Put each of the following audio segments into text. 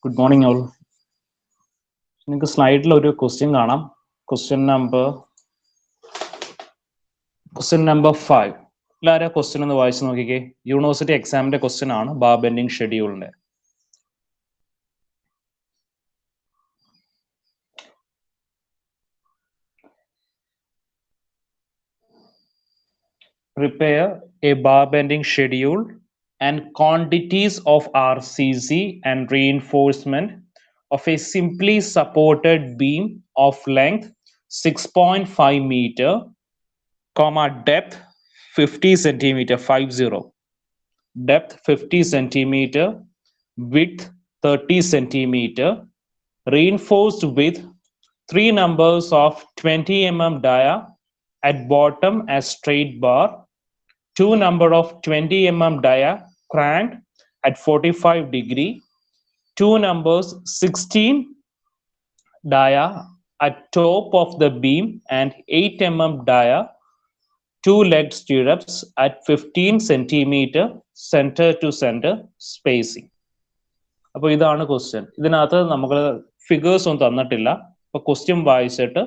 Good morning, all. നിങ്ങൾക്ക് സ്ലൈഡിൽ ഒരു ക്വസ്റ്റ്യൻ കാണാം. Question number 5. എല്ലാവരും ക്വസ്റ്റ്യൻ ഒന്ന് വായിച്ചു നോക്കിക്കേ. യൂണിവേഴ്സിറ്റി എക്സാമിന്റെ ക്വസ്റ്റ്യൻ ആണ്, ബാർ ബെൻഡിങ് ഷെഡ്യൂളിന്റെ. Prepare a bar bending schedule and quantities of RCC and reinforcement of a simply supported beam of length 6.5 meter, depth 50 centimeter, 50. Depth 50 centimeter, width 30 centimeter, reinforced with 3 numbers of 20 mm dia at bottom as straight bar, 2 number of 20 mm dia cranked at 45 degree, 2 numbers 16 dia at top of the beam and 8 mm dia 2 leg stirrups at 15 centimeter center to center spacing. അപ്പോൾ ഇതാണ് question. ഇതിനകത്ത് നമുക്ക് figures ഒന്നും തന്നിട്ടില്ല. അപ്പൊ question വായിച്ചിട്ട്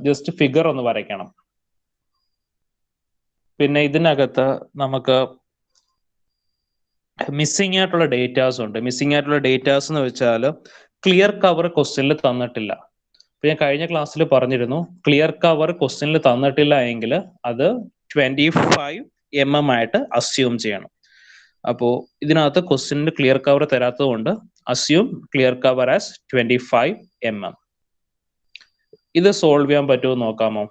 just figure ഒന്ന് വരയ്ക്കണം. പിന്നെ ഇതിനകത്ത് നമുക്ക് മിസ്സിംഗ് ആയിട്ടുള്ള ഡേറ്റാസ് ഉണ്ട്. മിസ്സിംഗ് ആയിട്ടുള്ള ഡേറ്റാസ് എന്ന് വെച്ചാൽ ക്ലിയർ കവർ ക്വസ്റ്റ്യനിൽ തന്നിട്ടില്ല. അപ്പൊ ഞാൻ കഴിഞ്ഞ ക്ലാസ്സിൽ പറഞ്ഞിരുന്നു, ക്ലിയർ കവർ ക്വസ്റ്റ്യനിൽ തന്നിട്ടില്ല എങ്കിൽ അത് 25 mm ആയിട്ട് അസ്യൂം ചെയ്യണം. അപ്പോൾ ഇതിനകത്ത് ക്വസ്റ്റ്യനിൽ ക്ലിയർ കവർ തരാത്തത് കൊണ്ട് assume clear cover as 25 mm. ഇത് സോൾവ് ചെയ്യാൻ പറ്റുമോ നോക്കാമോ?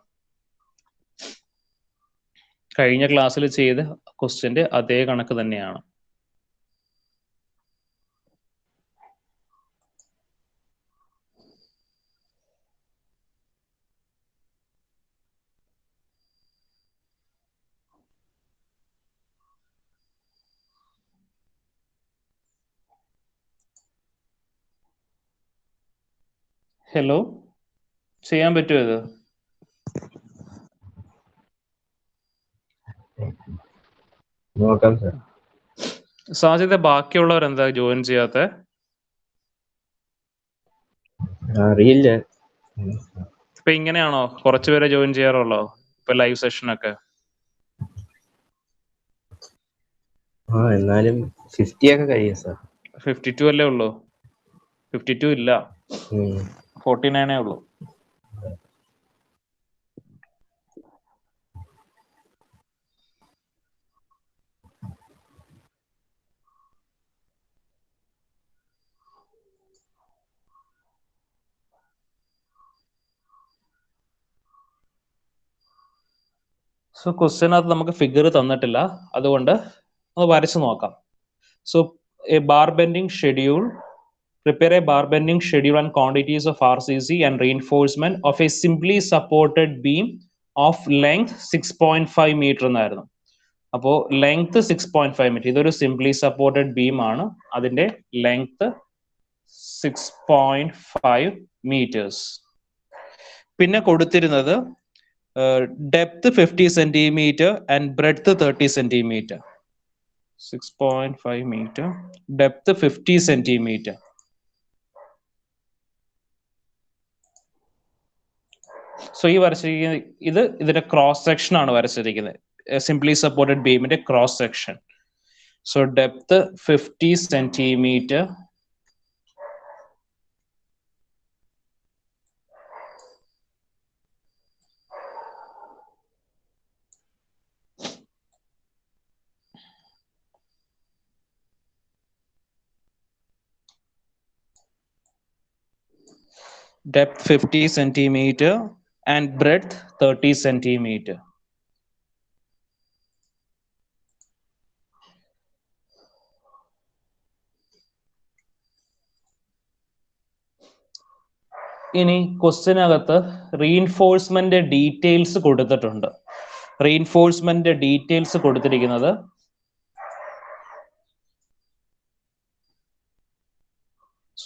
കഴിഞ്ഞ ക്ലാസ്സിൽ ചെയ്ത ക്വസ്റ്റ്യന്റെ അതേ കണക്ക് തന്നെയാണ്. ഹലോ, ചെയ്യാൻ പറ്റുമോ ഇത്? നോക്കാം സർ. സാധ്യത ബാക്കിയുള്ളവർ എന്താ ജോയിൻ ചെയ്യാത്ത? അറിയില്ല. ഇപ്പൊ ഇങ്ങനെയാണോ കുറച്ചുപേരെ ജോയിൻ ചെയ്യാറുള്ളോ ഇപ്പൊ ലൈവ് സെഷനൊക്കെ? എന്നാലും 50 ഒക്കെ കഴിയും സർ. 52 അല്ലേ ഉള്ളൂ? 52 ഇല്ല, 49 ഉള്ളൂ. സോ ക്വസ്റ്റ്യനകത്ത് നമുക്ക് ഫിഗർ തന്നിട്ടില്ല, അതുകൊണ്ട് ഒന്ന് വരച്ചു നോക്കാം. So A bar bending schedule, prepare a bar bending schedule and quantities of RCC and reinforcement of a simply supported beam of length 6.5 meter എന്നായിരുന്നു. അപ്പോൾ ലെങ്ത് 6.5 മീറ്റർ. ഇതൊരു സിംപ്ലി സപ്പോർട്ടഡ് ബീം ആണ്. അതിന്റെ ലെങ്ത് 6.5 meters. പിന്നെ കൊടുത്തിരുന്നത് depth 50 centimeter and breadth 30 centimeter. 6.5 meter, depth 50 centimeter. So ഈ വരച്ചിരിക്കുന്ന ഇതിന്റെ cross section ആണ് വരച്ചിരിക്കുന്നത്, സിംപ്ലി സപ്പോർട്ടഡ് ബീമിന്റെ cross section. So depth 50 centimeter, depth 50 centimeter and breadth 30 centimeter. ഇനി ക്വസ്റ്റ്യനകത്ത് റീഇൻഫോഴ്സ്മെന്റ് ഡീറ്റെയിൽസ് കൊടുത്തിട്ടുണ്ട്. റീഇൻഫോഴ്സ്മെന്റ് ഡീറ്റെയിൽസ് കൊടുത്തിരിക്കുന്നത്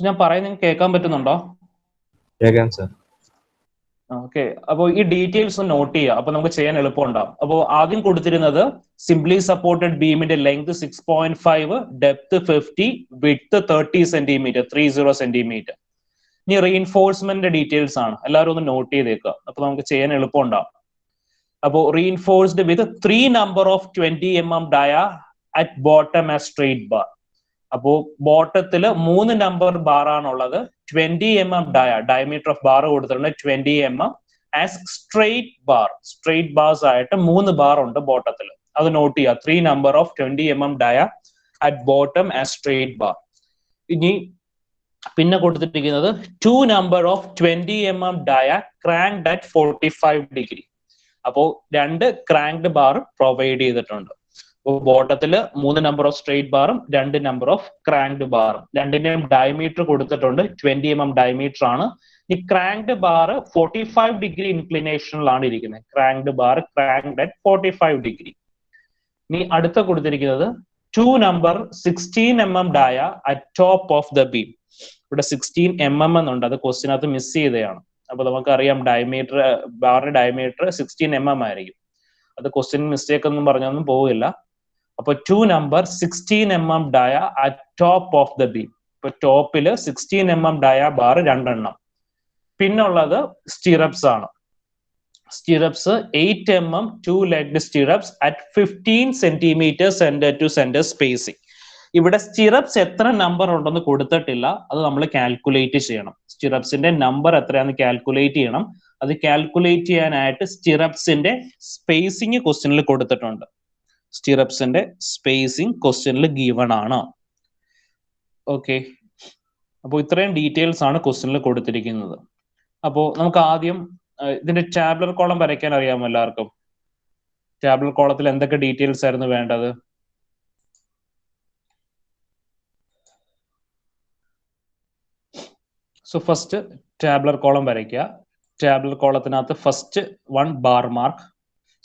ഞാൻ പറയുന്നത് കേൾക്കാൻ പറ്റുന്നുണ്ടോ? കേൾക്കാം സർ. ഓക്കെ, അപ്പോൾ ഈ ഡീറ്റെയിൽസ് നോട്ട് ചെയ്യുക, അപ്പൊ നമുക്ക് ചെയ്യാൻ എളുപ്പമുണ്ടാവും. അപ്പോൾ ആദ്യം കൊടുത്തിരുന്നത് സിംപ്ലി സപ്പോർട്ടഡ് ബീമിന്റെ length 6.5, depth 50, width 30 centimetre, 30 centimetre. ഇനി റീഇൻഫോഴ്സ്മെന്റ് ഡീറ്റെയിൽസ് ആണ്, എല്ലാവരും ഒന്ന് നോട്ട് ചെയ്തേക്കുക, അപ്പൊ നമുക്ക് ചെയ്യാൻ എളുപ്പമുണ്ടാവും. അപ്പോൾ reinforced with 3 number of 20 mm dia at bottom as straight bar. അപ്പോ ബോട്ടത്തില് 3 നമ്പർ ബാർ ആണുള്ളത്, 20 mm ഡയമീറ്റർ ഓഫ് ബാർ കൊടുത്തിട്ടുണ്ട് 20 mm as straight bar. Straight bars ആയിട്ട് 3 ബാർ ഉണ്ട് ബോട്ടത്തിൽ, അത് നോട്ട് ചെയ്യുക. 3 number of 20 mm dia at bottom as straight bar. ഇനി പിന്നെ കൊടുത്തിരിക്കുന്നത് 2 number of 20 mm dia cranked at 45 degree. അപ്പോ 2 ക്രാങ്ക്ഡ് ബാർ പ്രൊവൈഡ് ചെയ്തിട്ടുണ്ട്. ബോട്ടത്തില് 3 നമ്പർ ഓഫ് സ്ട്രെയിറ്റ് ബാറും 2 നമ്പർ ഓഫ് ക്രാങ്ക്ഡ് ബാറും. രണ്ടിന്റെയും ഡയമീറ്റർ കൊടുത്തിട്ടുണ്ട് 20 mm ഡയമീറ്റർ ആണ്. ഈ ക്രാങ്ക്ഡ് ബാർ 45 ഡിഗ്രി ഇൻക്ലിനേഷനിലാണ് ഇരിക്കുന്നത്. Cranked bar cranked at 45 degree. ഇനി അടുത്ത കൊടുത്തിരിക്കുന്നത് 2 number 16 mm dia at top of the beam. ഇവിടെ 16 mm എന്നുണ്ട്, അത് ക്വസ്റ്റിനകത്ത് മിസ് ചെയ്തതാണ്. അപ്പൊ നമുക്കറിയാം ഡയമീറ്റർ, ബാറിന്റെ ഡയമീറ്റർ 16 mm ആയിരിക്കും. അത് ക്വസ്റ്റ്യൻ മിസ്റ്റേക്ക് ഒന്നും പറഞ്ഞൊന്നും പോവില്ല. അപ്പൊ 2 number 16 mm dia at top of the beam. ഇപ്പൊ ടോപ്പില് 16 mm ഡയ ബാർ 2 എണ്ണം. പിന്നുള്ളത് സ്റ്റിറപ്സ് ആണ്. Stirrups 8 mm 2 legged stirrups at 15 centimetre centre to centre spacing. ഇവിടെ സ്റ്റിറപ്സ് എത്ര നമ്പർ ഉണ്ടെന്ന് കൊടുത്തിട്ടില്ല, അത് നമ്മൾ കാൽക്കുലേറ്റ് ചെയ്യണം. സ്റ്റിറപ്സിന്റെ നമ്പർ എത്രയാന്ന് കാൽക്കുലേറ്റ് ചെയ്യണം. അത് കാൽക്കുലേറ്റ് ചെയ്യാനായിട്ട് സ്റ്റിറപ്സിന്റെ സ്പേസിംഗ് ക്വസ്റ്റ്യനിൽ കൊടുത്തിട്ടുണ്ട്. സ്റ്റിറപ്സിന്റെ സ്പേസിംഗ് ക്വസ്റ്റ്യനിൽ ഗീവൺ ആണ്. ഓക്കെ, അപ്പോൾ ഇത്രയും ഡീറ്റെയിൽസ് ആണ് ക്വസ്റ്റ്യനിൽ കൊടുത്തിരിക്കുന്നത്. അപ്പോൾ നമുക്ക് ആദ്യം ഇതിന്റെ ടാബുലർ കോളം വരയ്ക്കാൻ അറിയാമോ എല്ലാവർക്കും? ടാബുലർ കോളത്തിൽ എന്തൊക്കെ ഡീറ്റെയിൽസ് ആയിരുന്നു വേണ്ടത്? സോ ഫസ്റ്റ് ടാബുലർ കോളം വരയ്ക്കുക. ടാബുലർ കോളത്തിനകത്ത് first 1 bar mark.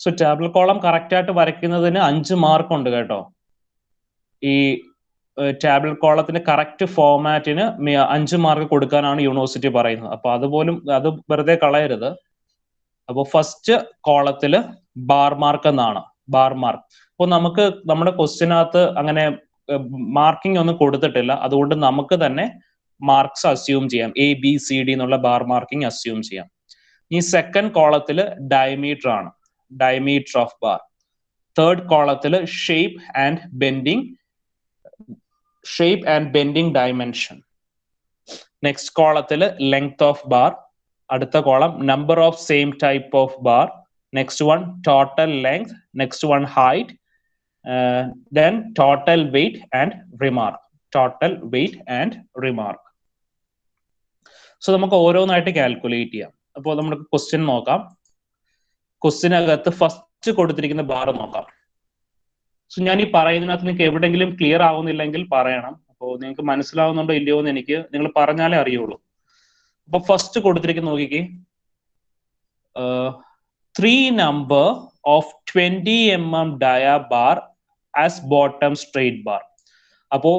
So tabular column correct ആയിട്ട് വരയ്ക്കുന്നതിന് 5 മാർക്ക് ഉണ്ട് കേട്ടോ. ഈ ടാബുലർ കോളത്തിന്റെ കറക്റ്റ് ഫോർമാറ്റിന് 5 മാർക്ക് കൊടുക്കാനാണ് യൂണിവേഴ്സിറ്റി പറയുന്നത്. അപ്പൊ അതുപോലും അത് വെറുതെ കളയരുത്. അപ്പോൾ ഫസ്റ്റ് കോളത്തില് ബാർ മാർക്ക് എന്നാണ്, ബാർ മാർക്ക്. അപ്പോൾ നമുക്ക് നമ്മുടെ ക്വസ്റ്റ്യനകത്ത് അങ്ങനെ മാർക്കിംഗ് ഒന്നും കൊടുത്തിട്ടില്ല, അതുകൊണ്ട് നമുക്ക് തന്നെ മാർക്സ് അസ്യൂം ചെയ്യാം. ABCD എന്നുള്ള ബാർ മാർക്കിംഗ് അസ്യൂം ചെയ്യാം. ഈ സെക്കൻഡ് കോളത്തില് ഡയമീറ്റർ ആണ്, ഡയമീറ്റർ ഓഫ് ബാർ. തേർഡ് കോളത്തില് shape and bending dimension. Next കോളത്തില് ലെങ്ത് ഓഫ് ബാർ. അടുത്ത column number of same type of bar. Next one total length. Next one height. Then total weight and remark. Total weight and remark. So നമുക്ക് ഓരോന്നായിട്ട് calculate ചെയ്യാം. അപ്പോൾ നമുക്ക് question നോക്കാം. ക്വസ്റ്റ്യനകത്ത് first കൊടുത്തിരിക്കുന്ന ബാർ നോക്കാം. സോ ഞാൻ ഈ പറയുന്നതിനകത്ത് നിങ്ങൾക്ക് എവിടെയെങ്കിലും ക്ലിയർ ആവുന്നില്ലെങ്കിൽ പറയണം. അപ്പോൾ നിങ്ങൾക്ക് മനസ്സിലാവുന്നുണ്ടോ ഇല്ലയോ എന്ന് എനിക്ക് നിങ്ങൾ പറഞ്ഞാലേ അറിയുള്ളൂ. അപ്പൊ ഫസ്റ്റ് കൊടുത്തിരിക്കുന്ന നോക്കിക്കേ, 3 number of 20 mm dia bar as bottom straight bar. അപ്പോ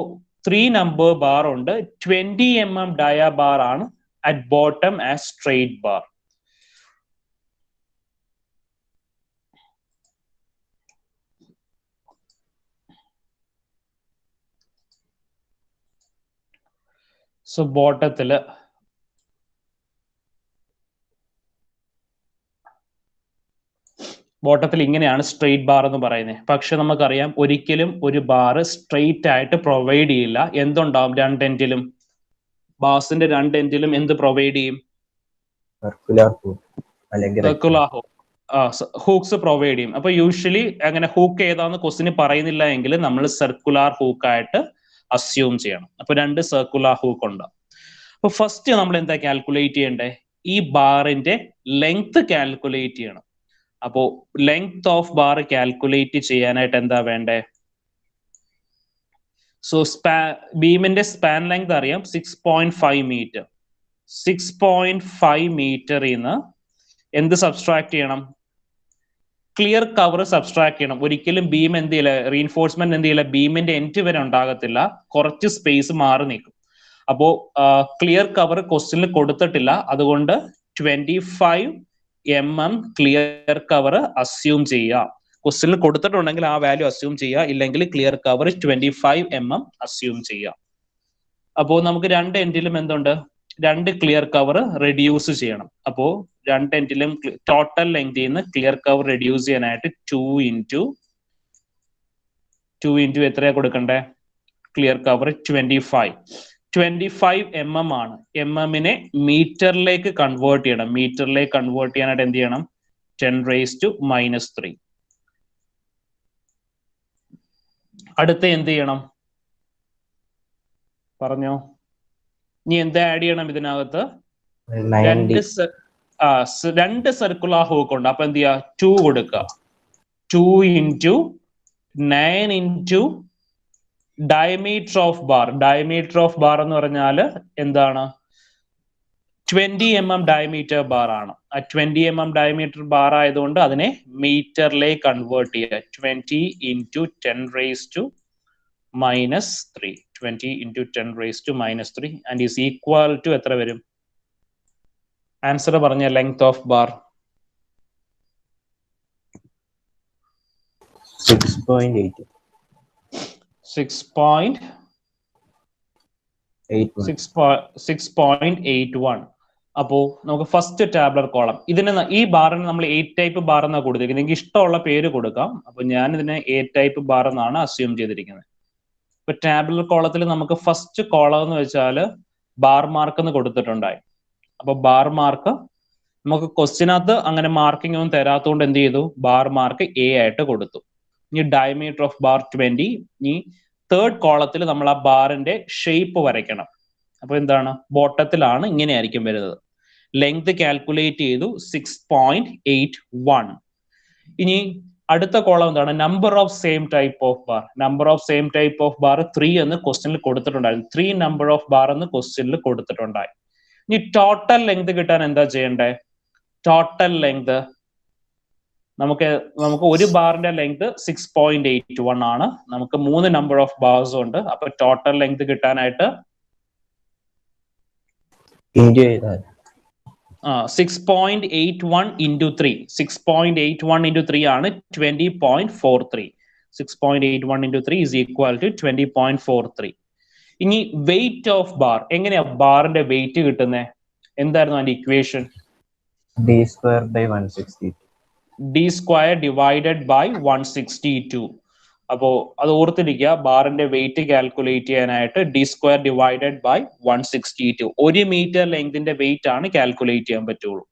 3 നമ്പർ ബാർ ഉണ്ട്, 20 mm ഡയ ബാർ ആണ് at bottom as straight bar. So ബോട്ടത്തില് ഇങ്ങനെയാണ് സ്ട്രെയിറ്റ് ബാർ എന്ന് പറയുന്നത്. പക്ഷെ നമുക്കറിയാം ഒരിക്കലും ഒരു ബാർ സ്ട്രെയിറ്റ് ആയിട്ട് പ്രൊവൈഡ് ചെയ്യില്ല. എന്തുണ്ടാവും? 2 എൻഡിലും, ബാസിന്റെ 2 എൻഡിലും എന്ത് പ്രൊവൈഡ് ചെയ്യും? സർക്കുലർ ഹൂക്സ് പ്രൊവൈഡ് ചെയ്യും. അപ്പൊ യൂഷ്വലി അങ്ങനെ ഹൂക്ക് ഏതാന്ന് ക്വസ്റ്റിന് പറയുന്നില്ല എങ്കിൽ നമ്മൾ സർക്കുലർ ഹൂക്കായിട്ട് അസ്യൂം ചെയ്യണം. അപ്പൊ 2 സർക്കുലർ ഹൂക്ക് ഉണ്ട്. അപ്പൊ ഫസ്റ്റ് നമ്മൾ എന്താ കാൽക്കുലേറ്റ് ചെയ്യണ്ടേ? ഈ ബാറിന്റെ ലെങ്ത് കാൽക്കുലേറ്റ് ചെയ്യണം. അപ്പോ ലെങ്ത് ഓഫ് ബാർ കാൽക്കുലേറ്റ് ചെയ്യാനായിട്ട് എന്താ വേണ്ടേ? സോ ബീമിന്റെ സ്പാൻ ലെങ്ത് അറിയാം, 6.5 മീറ്റർ. 6.5 മീറ്ററിന്ന് എന്ത് സബ്സ്ട്രാക്ട് ചെയ്യണം? ക്ലിയർ കവർ സബ്സ്ട്രാക്ട് ചെയ്യണം. ഒരിക്കലും ബീം എന്ത് ചെയ്യില്ല, റീഇൻഫോഴ്സ്മെന്റ് എന്ത് ചെയ്യില്ല, ബീമിന്റെ എൻഡ് വരെ ഉണ്ടാകത്തില്ല, കുറച്ച് സ്പേസ് മാറി നിൽക്കും. അപ്പോ ക്ലിയർ കവർ ക്വസ്റ്റ്യനിൽ കൊടുത്തിട്ടില്ല, അതുകൊണ്ട് 25 mm ക്ലിയർ കവർ അസ്യൂം ചെയ്യുക. ക്വസ്റ്റ്യനിൽ കൊടുത്തിട്ടുണ്ടെങ്കിൽ ആ വാല്യൂ അസ്യൂം ചെയ്യുക, ഇല്ലെങ്കിൽ ക്ലിയർ കവർ 25 mm അസ്യൂം ചെയ്യുക. അപ്പോൾ നമുക്ക് രണ്ട് എൻഡിലും എന്തുണ്ട്, രണ്ട് ക്ലിയർ കവർ റെഡ്യൂസ് ചെയ്യണം. അപ്പോൾ രണ്ട് എൻഡിലും ടോട്ടൽ ലെങ്തിൽ നിന്ന് ക്ലിയർ കവർ റെഡ്യൂസ് ചെയ്യാനായിട്ട് 2 into എത്രയാ കൊടുക്കണ്ടേ, ക്ലിയർ കവർ 25 mm ആണ്. mm മീറ്ററിലേക്ക് കൺവേർട്ട് ചെയ്യണം. മീറ്ററിലേക്ക് കൺവേർട്ട് ചെയ്യാനായിട്ട് എന്ത് ചെയ്യണം, 10⁻⁻3. അടുത്ത എന്ത് ചെയ്യണം പറഞ്ഞോ, ഇനി എന്താ ആഡ് ചെയ്യണം ഇതിനകത്ത്, രണ്ട് സർക്കുലർ ഹൂക്ക് ഉണ്ട്. അപ്പൊ എന്ത് ചെയ്യാ, 2 കൊടുക്കുക. 2 into 9 into diameter of bar. Diameter of bar എന്ന് പറഞ്ഞാൽ എന്താണ്, 20 mm ഡയമീറ്റർ ബാർ ആണ്. ആ 20 mm ഡയമീറ്റർ ബാർ ആയതുകൊണ്ട് അതിനെ മീറ്ററിലേക്ക് കൺവേർട്ട് ചെയ്യുക. 20 into 10⁻⁻3. 20 into 10⁻⁻3 and is equal to എത്ര വരും, ആൻസർ പറഞ്ഞ ലെങ്ത് ഓഫ് ബാർ 6.81. അപ്പോ നമുക്ക് ഫസ്റ്റ് ടാബ്ലർ കോളം, ഇതിന് ഈ ബാറിന് നമ്മൾ A ടൈപ്പ് ബാർ എന്നാണ് കൊടുത്തിരിക്കുന്നത്. നിങ്ങൾക്ക് ഇഷ്ടമുള്ള പേര് കൊടുക്കാം. അപ്പൊ ഞാൻ ഇതിനെ A ടൈപ്പ് ബാർ എന്നാണ് അസ്യൂം ചെയ്തിരിക്കുന്നത്. ഇപ്പൊ ടാബ്ലർ കോളത്തിൽ നമുക്ക് ഫസ്റ്റ് കോളം എന്ന് വെച്ചാൽ ബാർ മാർക്ക് എന്ന് കൊടുത്തിട്ടുണ്ടായി. അപ്പൊ ബാർ മാർക്ക് നമുക്ക് ക്വസ്റ്റ്യനകത്ത് അങ്ങനെ മാർക്കിംഗ് ഒന്നും തരാത്തതുകൊണ്ട് എന്ത് ചെയ്തു, ബാർ മാർക്ക് A ആയിട്ട് കൊടുത്തു. ഇനി ഡയമീറ്റർ ഓഫ് ബാർ 20. ഇനി തേർഡ് കോളത്തിൽ നമ്മൾ ആ ബാറിന്റെ ഷേപ്പ് വരയ്ക്കണം. അപ്പൊ എന്താണ്, ബോട്ടത്തിലാണ് ഇങ്ങനെയായിരിക്കും വരുന്നത്. ലെങ്ത് കാൽക്കുലേറ്റ് ചെയ്തു 6.81. ഇനി അടുത്ത കോളം എന്താണ്, number of same type of bar. Number of same type of bar 3 എന്ന് ക്വസ്റ്റ്യനിൽ കൊടുത്തിട്ടുണ്ടായിരുന്നു. 3 നമ്പർ ഓഫ് ബാർ എന്ന് ക്വസ്റ്റ്യനിൽ കൊടുത്തിട്ടുണ്ടായി. ഇനി ടോട്ടൽ ലെങ്ത് കിട്ടാൻ എന്താ ചെയ്യണ്ടേ, ടോട്ടൽ ലെങ്ത് നമുക്ക് ഒരു ബാറിന്റെ ലെങ്ത് 6.81 ആണ്. നമുക്ക് 3 നമ്പർ ഓഫ് ബാർസ് ഉണ്ട്. അപ്പൊ ടോട്ടൽ ലെങ്ത് കിട്ടാനായിട്ട് 6.81 into 3. 6.81 into 3 ആണ് 20.43. 6.81 into 3 is equal to 20.43. ഇനി വെയിറ്റ് ഓഫ് ബാർ, എങ്ങനെയാ ബാറിന്റെ വെയിറ്റ് കിട്ടുന്നത്, എന്തായിരുന്നു അതിന്റെ equation, d square divided by 162. അപ്പോ അത് ഓർത്തിരിക്കുക, ബാറിന്റെ വെയിറ്റ് കാൽക്കുലേറ്റ് ചെയ്യാനായിട്ട് d square divided by 162. 1 metre ലെങ്തിന്റെ വെയിറ്റ് ആണ് കാൽക്കുലേറ്റ് ചെയ്യാൻ പറ്റുള്ളൂ.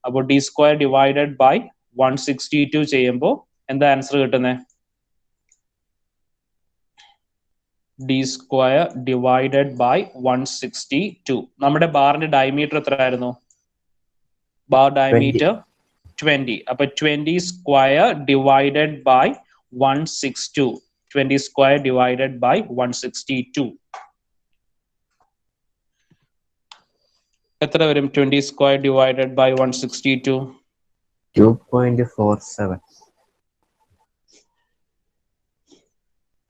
അപ്പോൾ d square divided by 162 ചെയ്യുമ്പോൾ എന്താ ആൻസർ കിട്ടുന്നത്, d square divided by 162. നമ്മുടെ ബാറിന്റെ ഡയമീറ്റർ എത്ര ആയിരുന്നു, ബാർ ഡയമീറ്റർ 20. അപ്പൊ 20 square divided by 162. 20 square divided by 162 എത്ര വരും, 20 സ്ക്വയർ ഡിവൈഡഡ് ബൈ 162 2.47.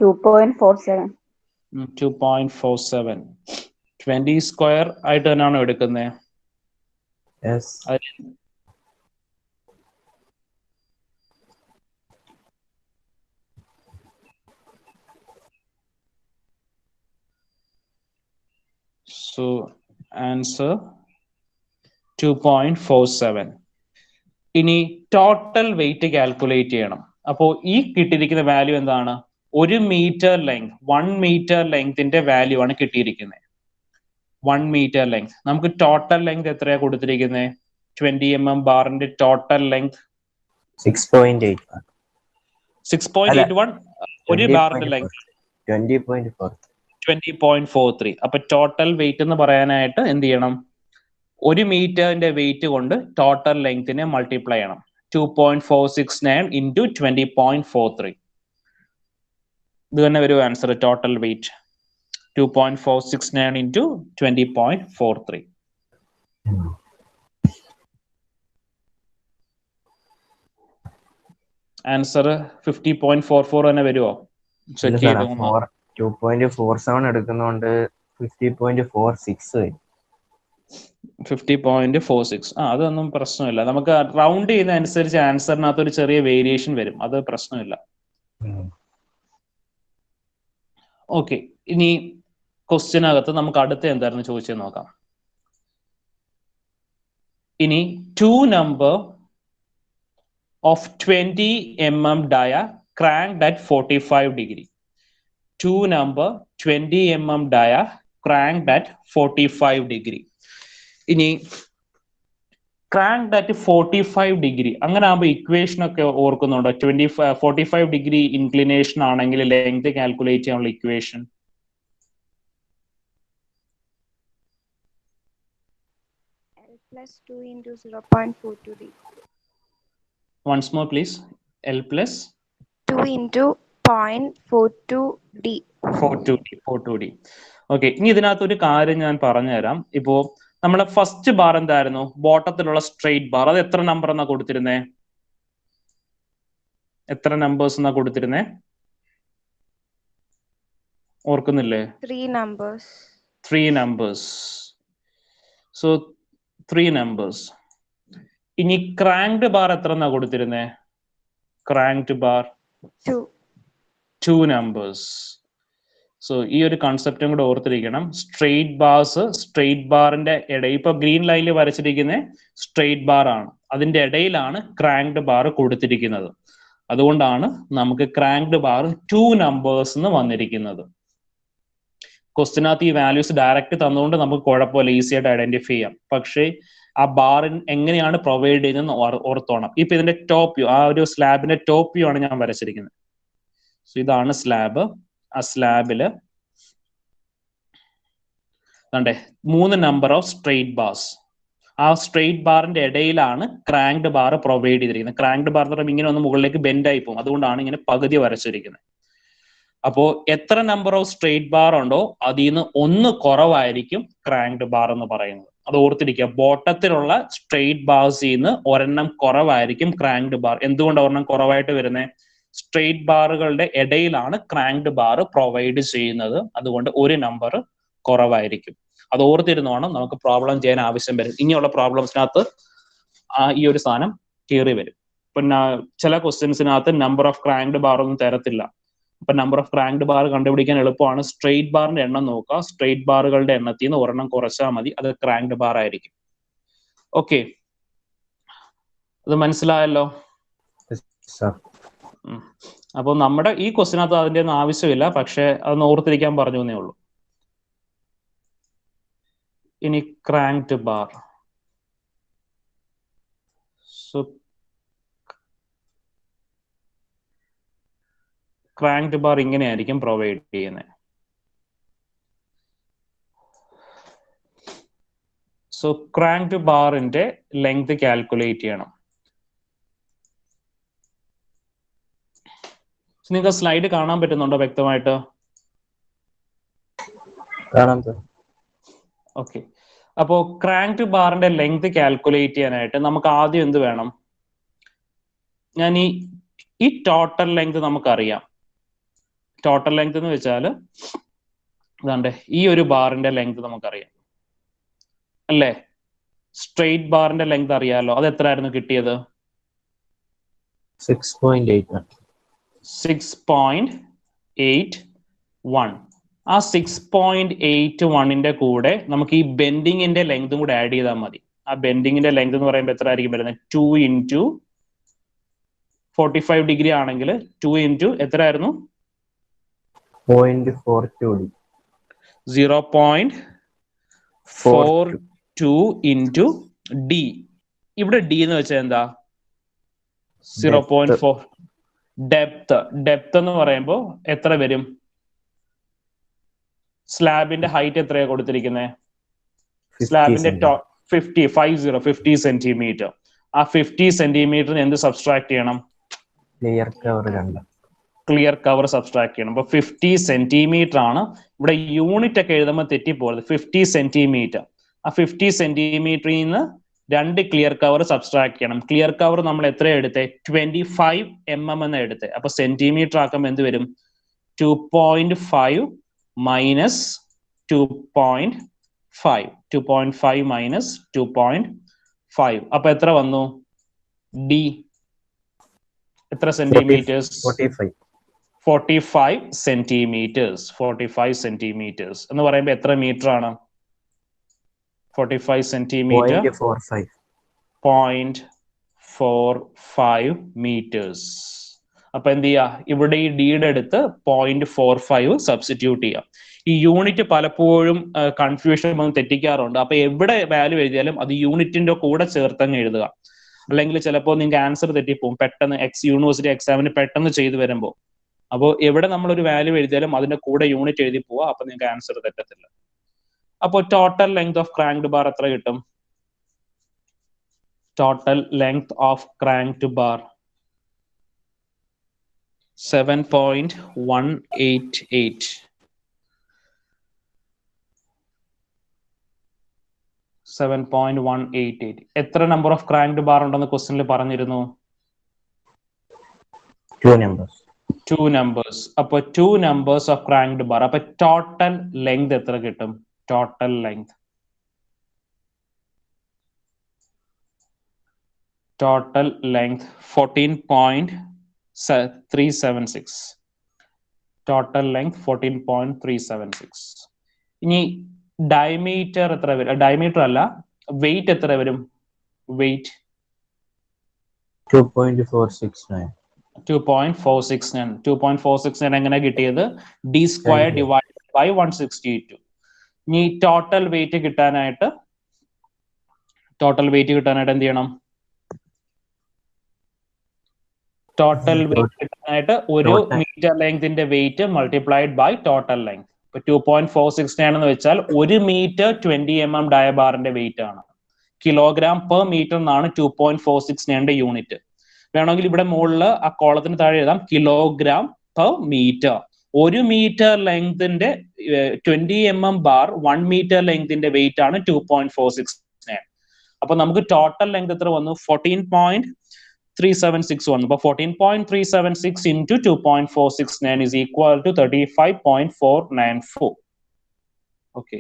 2.47. 20 സ്ക്വയർ ആയിട്ട് തന്നെയാണോ എടുക്കുന്നത്? Yes. So answer 2.47. ഇനി ടോട്ടൽ വെയിറ്റ് കാൽക്കുലേറ്റ് ചെയ്യണം. അപ്പോൾ ഈ കിട്ടിയിരിക്കുന്ന വാല്യൂ എന്താണ്, 1 മീറ്റർ ലെങ്ത്, 1 മീറ്റർ ലെങ്തിന്റെ വാല്യൂ ആണ് കിട്ടിയിരിക്കുന്നത്. 1 മീറ്റർ ലെങ്ത്. നമുക്ക് ടോട്ടൽ ലെങ്ത് എത്രയാ കൊടുത്തിരിക്കുന്നത്, 20 mm ബാറിന്റെ ടോട്ടൽ ലെങ്ത് 6.81. 6.81. ഒരു ബാറിന്റെ ലെങ്ത് 20.43. അപ്പൊ ടോട്ടൽ വെയിറ്റ് എന്ന് പറയാനായിട്ട് എന്ത് ചെയ്യണം, 1 മീറ്ററിന്റെ വെയിറ്റ് കൊണ്ട് ടോട്ടൽ ലെങ്തിനെ മൾട്ടിപ്ലൈ ചെയ്യണം. 2.469 into 20.43. ഇത് തന്നെ വരും answer, total wait 2.469 into 20.43. Answer 50.44 തന്നെ വരുമോ, ചെക്ക് ചെയ്ത് 2.47 എടുക്കുന്നോണ്ട് 50.46 വരും. 50.46. അതൊന്നും പ്രശ്നമില്ല. നമുക്ക് റൗണ്ട് ചെയ്യുന്ന അനുസരിച്ച് ആൻസറിനകത്ത് ഒരു ചെറിയ വേരിയേഷൻ വരും, അത് പ്രശ്നമില്ല. ഓക്കെ, ഇനി ക്വസ്റ്റ്യനകത്ത് നമുക്ക് അടുത്ത എന്തായിരുന്നു ചോദിച്ചത് നോക്കാം. ഇനി 2 number of 20 mm dia cranked at 45 degree. 2 number 20 mm dia cranked at 45 degree. ഇനി cranked at 45 degree അങ്ങനെ ആകുമ്പോൾ ഇക്വേഷൻ ഒക്കെ ഓർക്കുന്നുണ്ടോ? 45 ഡിഗ്രി ഇൻക്ലിനേഷൻ ആണെങ്കിൽ ലെങ്ത് കാൽക്കുലേറ്റ് ചെയ്യാനുള്ള equation L plus 2 into 0.42d. Once more please. L plus 2 into 0.42d. 42d. Okay, ഇനി ഇതിനകത്ത് ഒരു കാര്യം ഞാൻ പറഞ്ഞുതരാം. ഇപ്പോ നമ്മളെ ഫസ്റ്റ് ബാർ എന്തായിരുന്നു? ബോട്ടത്തിലുള്ള സ്ട്രെയിറ്റ് ബാർ. അത് എത്ര നമ്പർ എന്നാ കൊടുത്തിരുന്നേ? എത്ര നമ്പേഴ്സ് എന്നാ കൊടുത്തിരുന്നേ? ഓർക്കുന്നില്ലേ? 3 numbers. 3 numbers. So 3 numbers. ഇനി ക്രാങ്ക്ഡ് ബാർ എത്ര എന്നാ കൊടുത്തിരുന്നേ? Cranked bar 2 numbers. സോ ഈ ഒരു കൺസെപ്റ്റും കൂടെ ഓർത്തിരിക്കണം. സ്ട്രെയിറ്റ് ബാർസ്, സ്ട്രെയിറ്റ് ബാറിന്റെ ഇടയിൽ ഇപ്പൊ ഗ്രീൻ ലൈനിൽ വരച്ചിരിക്കുന്ന സ്ട്രെയിറ്റ് ബാർ ആണ്, അതിന്റെ ഇടയിലാണ് ക്രാങ്ക്ഡ് ബാർ കൊടുത്തിരിക്കുന്നത്. അതുകൊണ്ടാണ് നമുക്ക് ക്രാങ്ക്ഡ് ബാർ 2 numbers എന്ന് വന്നിരിക്കുന്നത്. ക്വസ്റ്റിനകത്ത് ഈ വാല്യൂസ് ഡയറക്റ്റ് തന്നുകൊണ്ട് നമുക്ക് കുഴപ്പമില്ല, ഈസി ആയിട്ട് ഐഡന്റിഫൈ ചെയ്യാം. പക്ഷേ ആ ബാറിൻ എങ്ങനെയാണ് പ്രൊവൈഡ് ചെയ്യുന്നത് ഓർത്തോണം. ഇപ്പൊ ഇതിന്റെ ടോപ്പ് വ്യൂ, ആ ഒരു സ്ലാബിന്റെ ടോപ്പ് വ്യൂ ആണ് ഞാൻ വരച്ചിരിക്കുന്നത്. സോ ഇതാണ് സ്ലാബ്. ആ സ്ലാബില് കണ്ടേ 3 നമ്പർ ഓഫ് സ്ട്രെയിറ്റ് ബാർസ്. ആ സ്ട്രെയിറ്റ് ബാറിന്റെ ഇടയിലാണ് ക്രാങ്ക്ഡ് ബാർ പ്രൊവൈഡ് ചെയ്തിരിക്കുന്നത്. ക്രാങ്ക്ഡ് ബാർ എന്ന് പറയുമ്പോൾ ഇങ്ങനെ ഒന്ന് മുകളിലേക്ക് ബെൻഡ് ആയി പോകും, അതുകൊണ്ടാണ് ഇങ്ങനെ പകുതി വരച്ചിരിക്കുന്നത്. അപ്പോ എത്ര നമ്പർ ഓഫ് സ്ട്രെയിറ്റ് ബാർ ഉണ്ടോ അതിൽ നിന്ന് 1 കുറവായിരിക്കും ക്രാങ്ക്ഡ് ബാർ എന്ന് പറയുന്നത്. അത് ഓർത്തിരിക്കുക. ബോട്ടത്തിലുള്ള സ്ട്രെയിറ്റ് ബാർസിൽ നിന്ന് ഒരെണ്ണം കുറവായിരിക്കും ക്രാങ്ക്ഡ് ബാർ. എന്തുകൊണ്ട് ഒരെണ്ണം കുറവായിട്ട് വരുന്നത്? സ്ട്രെയിറ്റ് ബാറുകളുടെ ഇടയിലാണ് ക്രാങ്ക്ഡ് ബാർ പ്രൊവൈഡ് ചെയ്യുന്നത്, അതുകൊണ്ട് 1 നമ്പർ കുറവായിരിക്കും. അത് ഓർത്തിരുന്നോണം, നമുക്ക് പ്രോബ്ലം ചെയ്യാൻ ആവശ്യം വരും. ഇനിയുള്ള പ്രോബ്ലംസിനകത്ത് ഈ ഒരു സാധനം കയറി വരും. പിന്നെ ചില ക്വസ്റ്റ്യൻസിനകത്ത് നമ്പർ ഓഫ് ക്രാങ്ക്ഡ് ബാർ ഒന്നും തരത്തില്ല. അപ്പൊ നമ്പർ ഓഫ് ക്രാങ്ക്ഡ് ബാർ കണ്ടുപിടിക്കാൻ എളുപ്പമാണ്. സ്ട്രെയിറ്റ് ബാറിന്റെ എണ്ണം നോക്കുക, സ്ട്രെയിറ്റ് ബാറുകളുടെ എണ്ണത്തിൽ നിന്ന് ഒരെണ്ണം കുറച്ചാൽ മതി, അത് ക്രാങ്ക്ഡ് ബാർ ആയിരിക്കും. ഓക്കെ, അത് മനസ്സിലായല്ലോ? അപ്പൊ നമ്മുടെ ഈ ക്വസ്റ്റിനകത്ത് അതിന്റെ ഒന്നും ആവശ്യമില്ല, പക്ഷെ അതൊന്ന് ഓർത്തിരിക്കാൻ പറഞ്ഞു എന്നേ ഉള്ളൂ. ഇനി cranked bar. So cranked bar ഇങ്ങനെയായിരിക്കും പ്രൊവൈഡ് ചെയ്യുന്നത്. സോ ക്രാങ്ക്ഡ് ബാറിന്റെ ലെങ്ത് കാൽക്കുലേറ്റ് ചെയ്യണം. നിങ്ങൾക്ക് സ്ലൈഡ് കാണാൻ പറ്റുന്നുണ്ടോ വ്യക്തമായിട്ട്? ഓക്കെ, അപ്പോ ക്രാങ്ക്ഡ് ബാറിന്റെ ലെങ്ത് കാൽക്കുലേറ്റ് ചെയ്യാനായിട്ട് നമുക്ക് ആദ്യം എന്ത് വേണം? ഞാൻ ഈ ടോട്ടൽ ലെങ്ത് നമുക്കറിയാം. ടോട്ടൽ ലെങ്ത് എന്ന് വെച്ചാൽ ഇതാണ്ട് ഈ ഒരു ബാറിന്റെ ലെങ്ത് നമുക്കറിയാം അല്ലേ? സ്ട്രെയിറ്റ് ബാറിന്റെ ലെങ്ത് അറിയാലോ. അത് എത്രയായിരുന്നു കിട്ടിയത്? 6.81. ആ 6.81ന്റെ കൂടെ നമുക്ക് ഈ ബെൻഡിങ്ങിന്റെ ലെങ്തും കൂടെ ആഡ് ചെയ്താൽ മതി. ആ ബെൻഡിങ്ങിന്റെ ലെങ്ത് എന്ന് പറയുമ്പോൾ എത്ര ആയിരിക്കും വരുന്നത്? 2 into 45 ഡിഗ്രി ആണെങ്കിൽ 2 into എത്രയായിരുന്നു? 0.42 into d. ഇവിടെ d എന്ന് വെച്ചാൽ എന്താ? 0.4. ഡെപ്ത് എന്ന് പറയുമ്പോൾ എത്ര വരും? സ്ലാബിന്റെ ഹൈറ്റ് എത്രയാണ് കൊടുത്തിരിക്കുന്നത്? സ്ലാബിന്റെ 50 സെന്റിമീറ്റർ. ആ 50 സെന്റിമീറ്ററിന് എന്ത് സബ്സ്ട്രാക്ട് ചെയ്യണം? ക്ലിയർ കവർ സബ്സ്ട്രാക്ട് ചെയ്യണം. അപ്പൊ 50 സെന്റിമീറ്റർ ആണ്. ഇവിടെ യൂണിറ്റ് ഒക്കെ എഴുതുമ്പോൾ തെറ്റിപ്പോകരുത്. 50 സെന്റിമീറ്റർ. ആ 50 സെന്റിമീറ്ററിൽ നിന്ന് 2 ക്ലിയർ കവർ സബ്സ്ട്രാക്ട് ചെയ്യണം. ക്ലിയർ കവർ നമ്മൾ എത്ര എടുത്തേ? 25 mm എന്ന് എടുത്തേ. അപ്പൊ സെന്റിമീറ്റർ ആക്കുമ്പോൾ എന്ത് വരും? 2.5 minus 2.5. 2.5. 2.5 minus 2.5. അപ്പൊ എത്ര വന്നു? D എത്ര സെന്റിമീറ്റേഴ്സ്? 45. 45 സെന്റിമീറ്റേഴ്സ്. 45 സെന്റിമീറ്റേഴ്സ് എന്ന് പറയുമ്പോൾ എത്ര മീറ്റർ ആണ്? 45 സെന്റിമീറ്റർ 0.45. 0.45 meters. അപ്പൊ എന്ത് ചെയ്യാ? ഇവിടെ ഈ ഡിയുടെ അടുത്ത് 0.45 സബ്സ്റ്റിറ്റ്യൂട്ട് ചെയ്യാം. ഈ യൂണിറ്റ് പലപ്പോഴും കൺഫ്യൂഷൻ വന്ന് തെറ്റിക്കാറുണ്ട്. അപ്പൊ എവിടെ വാല്യൂ എഴുതിയാലും അത് യൂണിറ്റിന്റെ കൂടെ ചേർത്തങ്ങ് എഴുതുക. അല്ലെങ്കിൽ ചിലപ്പോൾ നിങ്ങൾക്ക് ആൻസർ തെറ്റിപ്പോവും. പെട്ടെന്ന് യൂണിവേഴ്സിറ്റി എക്സാമിന് പെട്ടെന്ന് ചെയ്തു വരുമ്പോൾ. അപ്പോൾ എവിടെ നമ്മളൊരു വാല്യൂ എഴുതിയാലും അതിന്റെ കൂടെ യൂണിറ്റ് എഴുതി പോവാ. അപ്പൊ നിങ്ങൾക്ക് ആൻസർ തെറ്റത്തില്ല. അപ്പോൾ total length of cranked bar എത്ര കിട്ടും? Total length of cranked bar 7.188. 7.188. എത്ര നമ്പർ ഓഫ് ക്രാങ്ക്ഡ് ബാർ ഉണ്ടെന്ന് ക്വസ്റ്റ്യനിൽ പറഞ്ഞിരുന്നു? 2 numbers. 2 numbers. അപ്പൊ 2 numbers of cranked bar. അപ്പൊ ടോട്ടൽ ലെങ്ത് എത്ര കിട്ടും? Total length total length 14.376. total length 14.376. ഇനി ഡയമീറ്റർ എത്ര വരും? ഡയമീറ്റർ അല്ല, വെയിറ്റ് എത്ര വരും? വെയിറ്റ് 2.469. 2.469. 2.469 എങ്ങനെ കിട്ടിയത്? d square divide by 162. ഇനി ടോട്ടൽ വെയിറ്റ് കിട്ടാനായിട്ട് എന്ത് ചെയ്യണം? ടോട്ടൽ വെയിറ്റ് കിട്ടാനായിട്ട് ഒരു മീറ്റർ ലെങ്തിന്റെ weight multiplied by total length. ഇപ്പൊ 2.469 എന്ന് വെച്ചാൽ 1 മീറ്റർ 20 mm ഡയബാറിന്റെ വെയിറ്റ് ആണ്. കിലോഗ്രാം പെർ മീറ്റർ എന്നാണ് 2.469 യൂണിറ്റ്. വേണമെങ്കിൽ ഇവിടെ മുകളിൽ ആ കോളത്തിന് താഴെ എഴുതാം കിലോഗ്രാം പെർ മീറ്റർ. 1 മീറ്റർ ലെങ്തിന്റെ 20 mm ബാർ 1 മീറ്റർ ലെങ്തിന്റെ വെയിറ്റ് ആണ് 2.469. അപ്പൊ നമുക്ക് ടോട്ടൽ ലെങ്ത് എത്ര വന്നു? 14.376 വന്നു. അപ്പൊ 14.376 into 2.469 is equal to 35.494. Okay.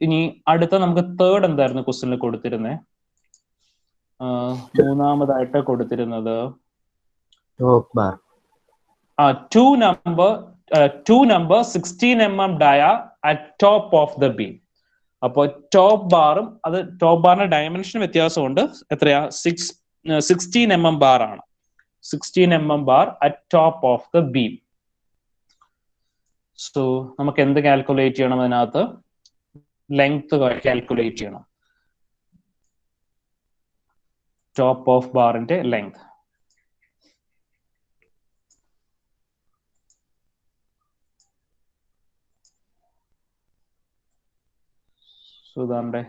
ഇനി അടുത്ത നമുക്ക് തേർഡ് എന്തായിരുന്നു ക്വസ്റ്റ്യനിൽ കൊടുത്തിരുന്നത്? മൂന്നാമതായിട്ട് കൊടുത്തിരുന്നത് two number 16 mm dia at top of the beam. അപ്പോൾ ടോപ്പ് ബാറും അത് ടോപ്പ് ബാറിന്റെ ഡയമെൻഷൻ വ്യത്യാസമുണ്ട്. എത്രയാ? 16 mm ബാർ ആണ്. 16 mm bar at top of the beam. So നമുക്ക് എന്ത് കാൽക്കുലേറ്റ് ചെയ്യണം? അതിനകത്ത് ലെങ്ത് കാൽക്കുലേറ്റ് ചെയ്യണം. ടോപ്പ് ഓഫ് ബാറിന്റെ ലെങ്ത്. സുധാന്റെ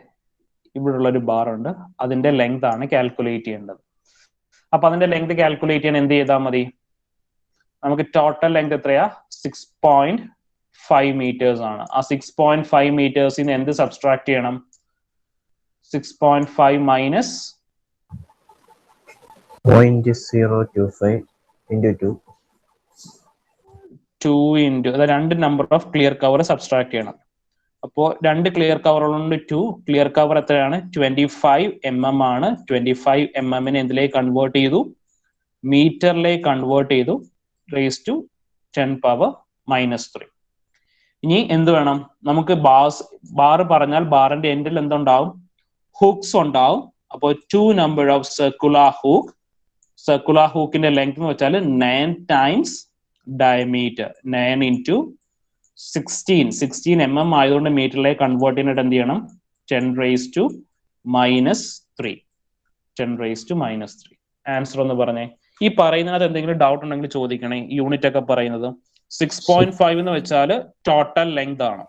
ഇവിടെയുള്ള ഒരു ബാർ ഉണ്ട്, അതിന്റെ ലെങ്ത് ആണ് കാൽക്കുലേറ്റ് ചെയ്യേണ്ടത്. അപ്പൊ അതിന്റെ ലെങ്ത് കാൽക്കുലേറ്റ് ചെയ്യാൻ എന്ത് ചെയ്താൽ മതി? നമുക്ക് ടോട്ടൽ ലെങ്ത് എത്രയാ? 6.5 meters ആണ്. ആ 6.5 meters ന്ന് എന്ത് സബ്സ്ട്രാക്ട് ചെയ്യണം? 6.5 minus 0.025 into 2 into അത് രണ്ട് number of clear cover subtract ചെയ്യണം. അപ്പോൾ രണ്ട് ക്ലിയർ കവറുകളുണ്ട്. 2 ക്ലിയർ കവർ എത്രയാണ്? 25 mm ആണ്. 25 mm എന്തിലേക്ക് കൺവേർട്ട് ചെയ്തു? മീറ്ററിലേക്ക് കൺവേർട്ട് ചെയ്തു. റേസ് ടു 10⁻³ ഇനി എന്ത് വേണം നമുക്ക്? ബാർ പറഞ്ഞാൽ ബാറിന്റെ എൻഡിൽ എന്തുണ്ടാവും? ഹൂക്സ് ഉണ്ടാവും. അപ്പോൾ 2 number of circular hook. Circular ഹൂക്കിന്റെ ലെങ്ത് എന്ന് വെച്ചാൽ 9 times ഡയമീറ്റർ. 9 into 16 mm ആയതുകൊണ്ട് മീറ്ററിലേക്ക് കൺവേർട്ട് ചെയ്യാനായിട്ട് എന്ത് ചെയ്യണം? 10⁻³ 10⁻³ ആൻസർ ഒന്ന് പറഞ്ഞേ. ഈ പറയുന്നതിനകത്ത് എന്തെങ്കിലും ഡൗട്ട് ഉണ്ടെങ്കിൽ ചോദിക്കണേ. യൂണിറ്റ് ഒക്കെ പറയുന്നത് 6.5 എന്ന് വെച്ചാൽ ടോട്ടൽ ലെങ്ത് ആണ്,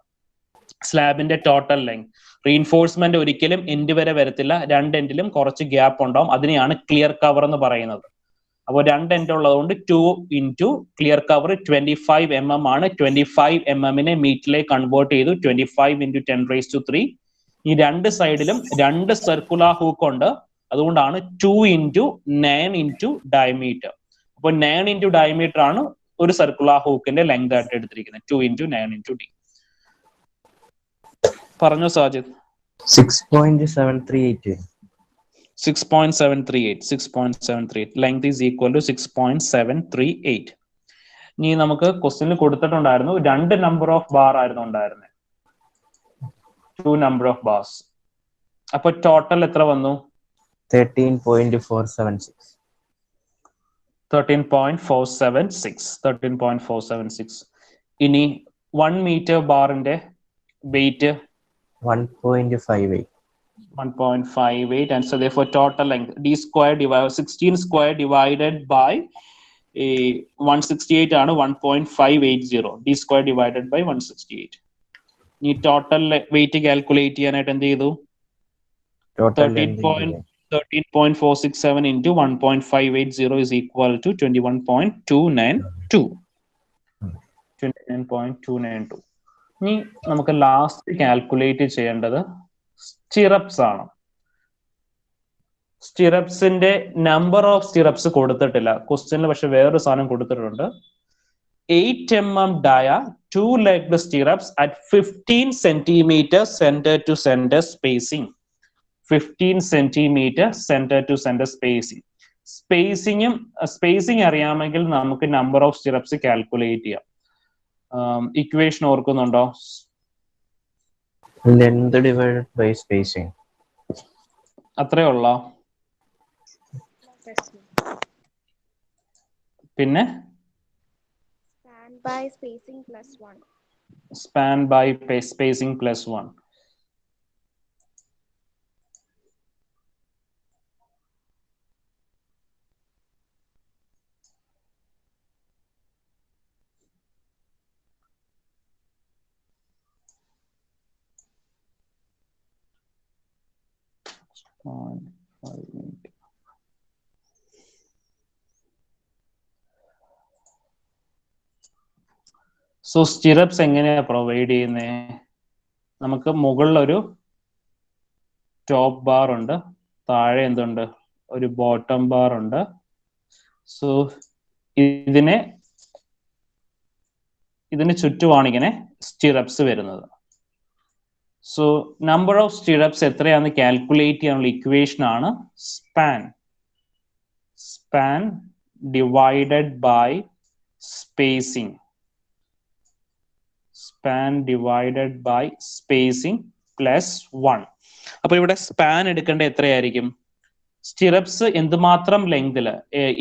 സ്ലാബിന്റെ ടോട്ടൽ ലെങ്ത്. റീഇൻഫോഴ്സ്മെന്റ് ഒരിക്കലും എൻഡ് വരെ വരത്തില്ല, രണ്ട് എൻഡിലും കുറച്ച് ഗ്യാപ്പ് ഉണ്ടാവും. അതിനെയാണ് ക്ലിയർ കവർ എന്ന് പറയുന്നത്. അപ്പോൾ രണ്ട് എൻഡ് ഉള്ളതുകൊണ്ട് 2 into ക്ലിയർ കവർ 25 mm ആണ്. 25 mm മീറ്ററിലേക്ക് കൺവേർട്ട് ചെയ്തു. 25 into 10⁻³ ഈ രണ്ട് സൈഡിലും രണ്ട് സർക്കുലർ ഹൂക്ക് ഉണ്ട്. അതുകൊണ്ടാണ് 2 into 9 into ഡയമീറ്റർ. അപ്പോൾ 9 into ഡയമീറ്റർ ആണ് ഒരു സർക്കുലർ ഹൂക്കിന്റെ ലെങ്ത് ആയിട്ട് എടുത്തിരിക്കുന്നത്. 2 into 9 into d. പറഞ്ഞോ Sajid. 6.738. 6.738. Length is equal to 6.738. ഇനി നമുക്ക് ക്വസ്റ്റ്യനിൽ കൊടുത്തിട്ടുണ്ടായിരുന്നു 2 നമ്പർ ഓഫ് ബാർ ആയിരുന്നു ഉണ്ടായിരുന്നത്, 2 നമ്പർ ഓഫ് ബാർസ്. അപ്പൊ ടോട്ടൽ എത്ര വന്നു? 13.476. 13.476. ഇനി 1 മീറ്റർ ബാറിന്റെ wait 1.58. 1.58, and so therefore total length d square divided 16 square divided by 168 ആണ് 1.580. d square divided by 168. ഈ ടോട്ടൽ വെയിറ്റ് കാൽക്കുലേറ്റ് ചെയ്യാനായിട്ട് എന്ത് ചെയ്തു? 13.467 into 1.580 is equal to 21.292. 29.292. ഇനി നമുക്ക് ലാസ്റ്റ് കാൽക്കുലേറ്റ് ചെയ്യേണ്ടത് സ്റ്റിറപ്സ് ആണ്. സ്റ്റിറപ്സിന്റെ നമ്പർ ഓഫ് സ്റ്റിറപ്സ് കൊടുത്തിട്ടില്ല ക്വസ്റ്റ്യനിൽ, പക്ഷെ വേറൊരു സാധനം കൊടുത്തിട്ടുണ്ട്. 8 mm dia 2-legged stirrups at 15 cm center to center spacing. 15 cm center to center spacing. Spacing അറിയാമെങ്കിൽ നമുക്ക് നമ്പർ ഓഫ് സ്റ്റിറപ്സ് കാൽക്കുലേറ്റ് ചെയ്യാം. ഇക്വേഷൻ ഓർക്കുന്നുണ്ടോ? Length divided by spacing. അത്രേ ഉള്ള. പിന്നെ Span by spacing plus 1. Span by spacing plus 1. So stirrups എങ്ങനെയാ provide ചെയ്യുന്നേ? നമുക്ക് മുകളിൽ ഒരു ടോപ്പ് ബാർ ഉണ്ട്, താഴെ എന്തുണ്ട്? ഒരു ബോട്ടം ബാർ ഉണ്ട്. സോ ഇതിന് ചുറ്റുമാണ് ഇങ്ങനെ സ്റ്റിറപ്സ് വരുന്നത്. സോ നമ്പർ ഓഫ് സ്റ്റിറപ്സ് എത്രയാണെന്ന് കാൽക്കുലേറ്റ് ചെയ്യാനുള്ള ഇക്വേഷൻ ആണ് span divided by spacing. Span divided by spacing plus 1. അപ്പൊ ഇവിടെ സ്പാൻ എടുക്കേണ്ട എത്രയായിരിക്കും? സ്റ്റിറപ്സ് എന്തുമാത്രം ലെങ്തില്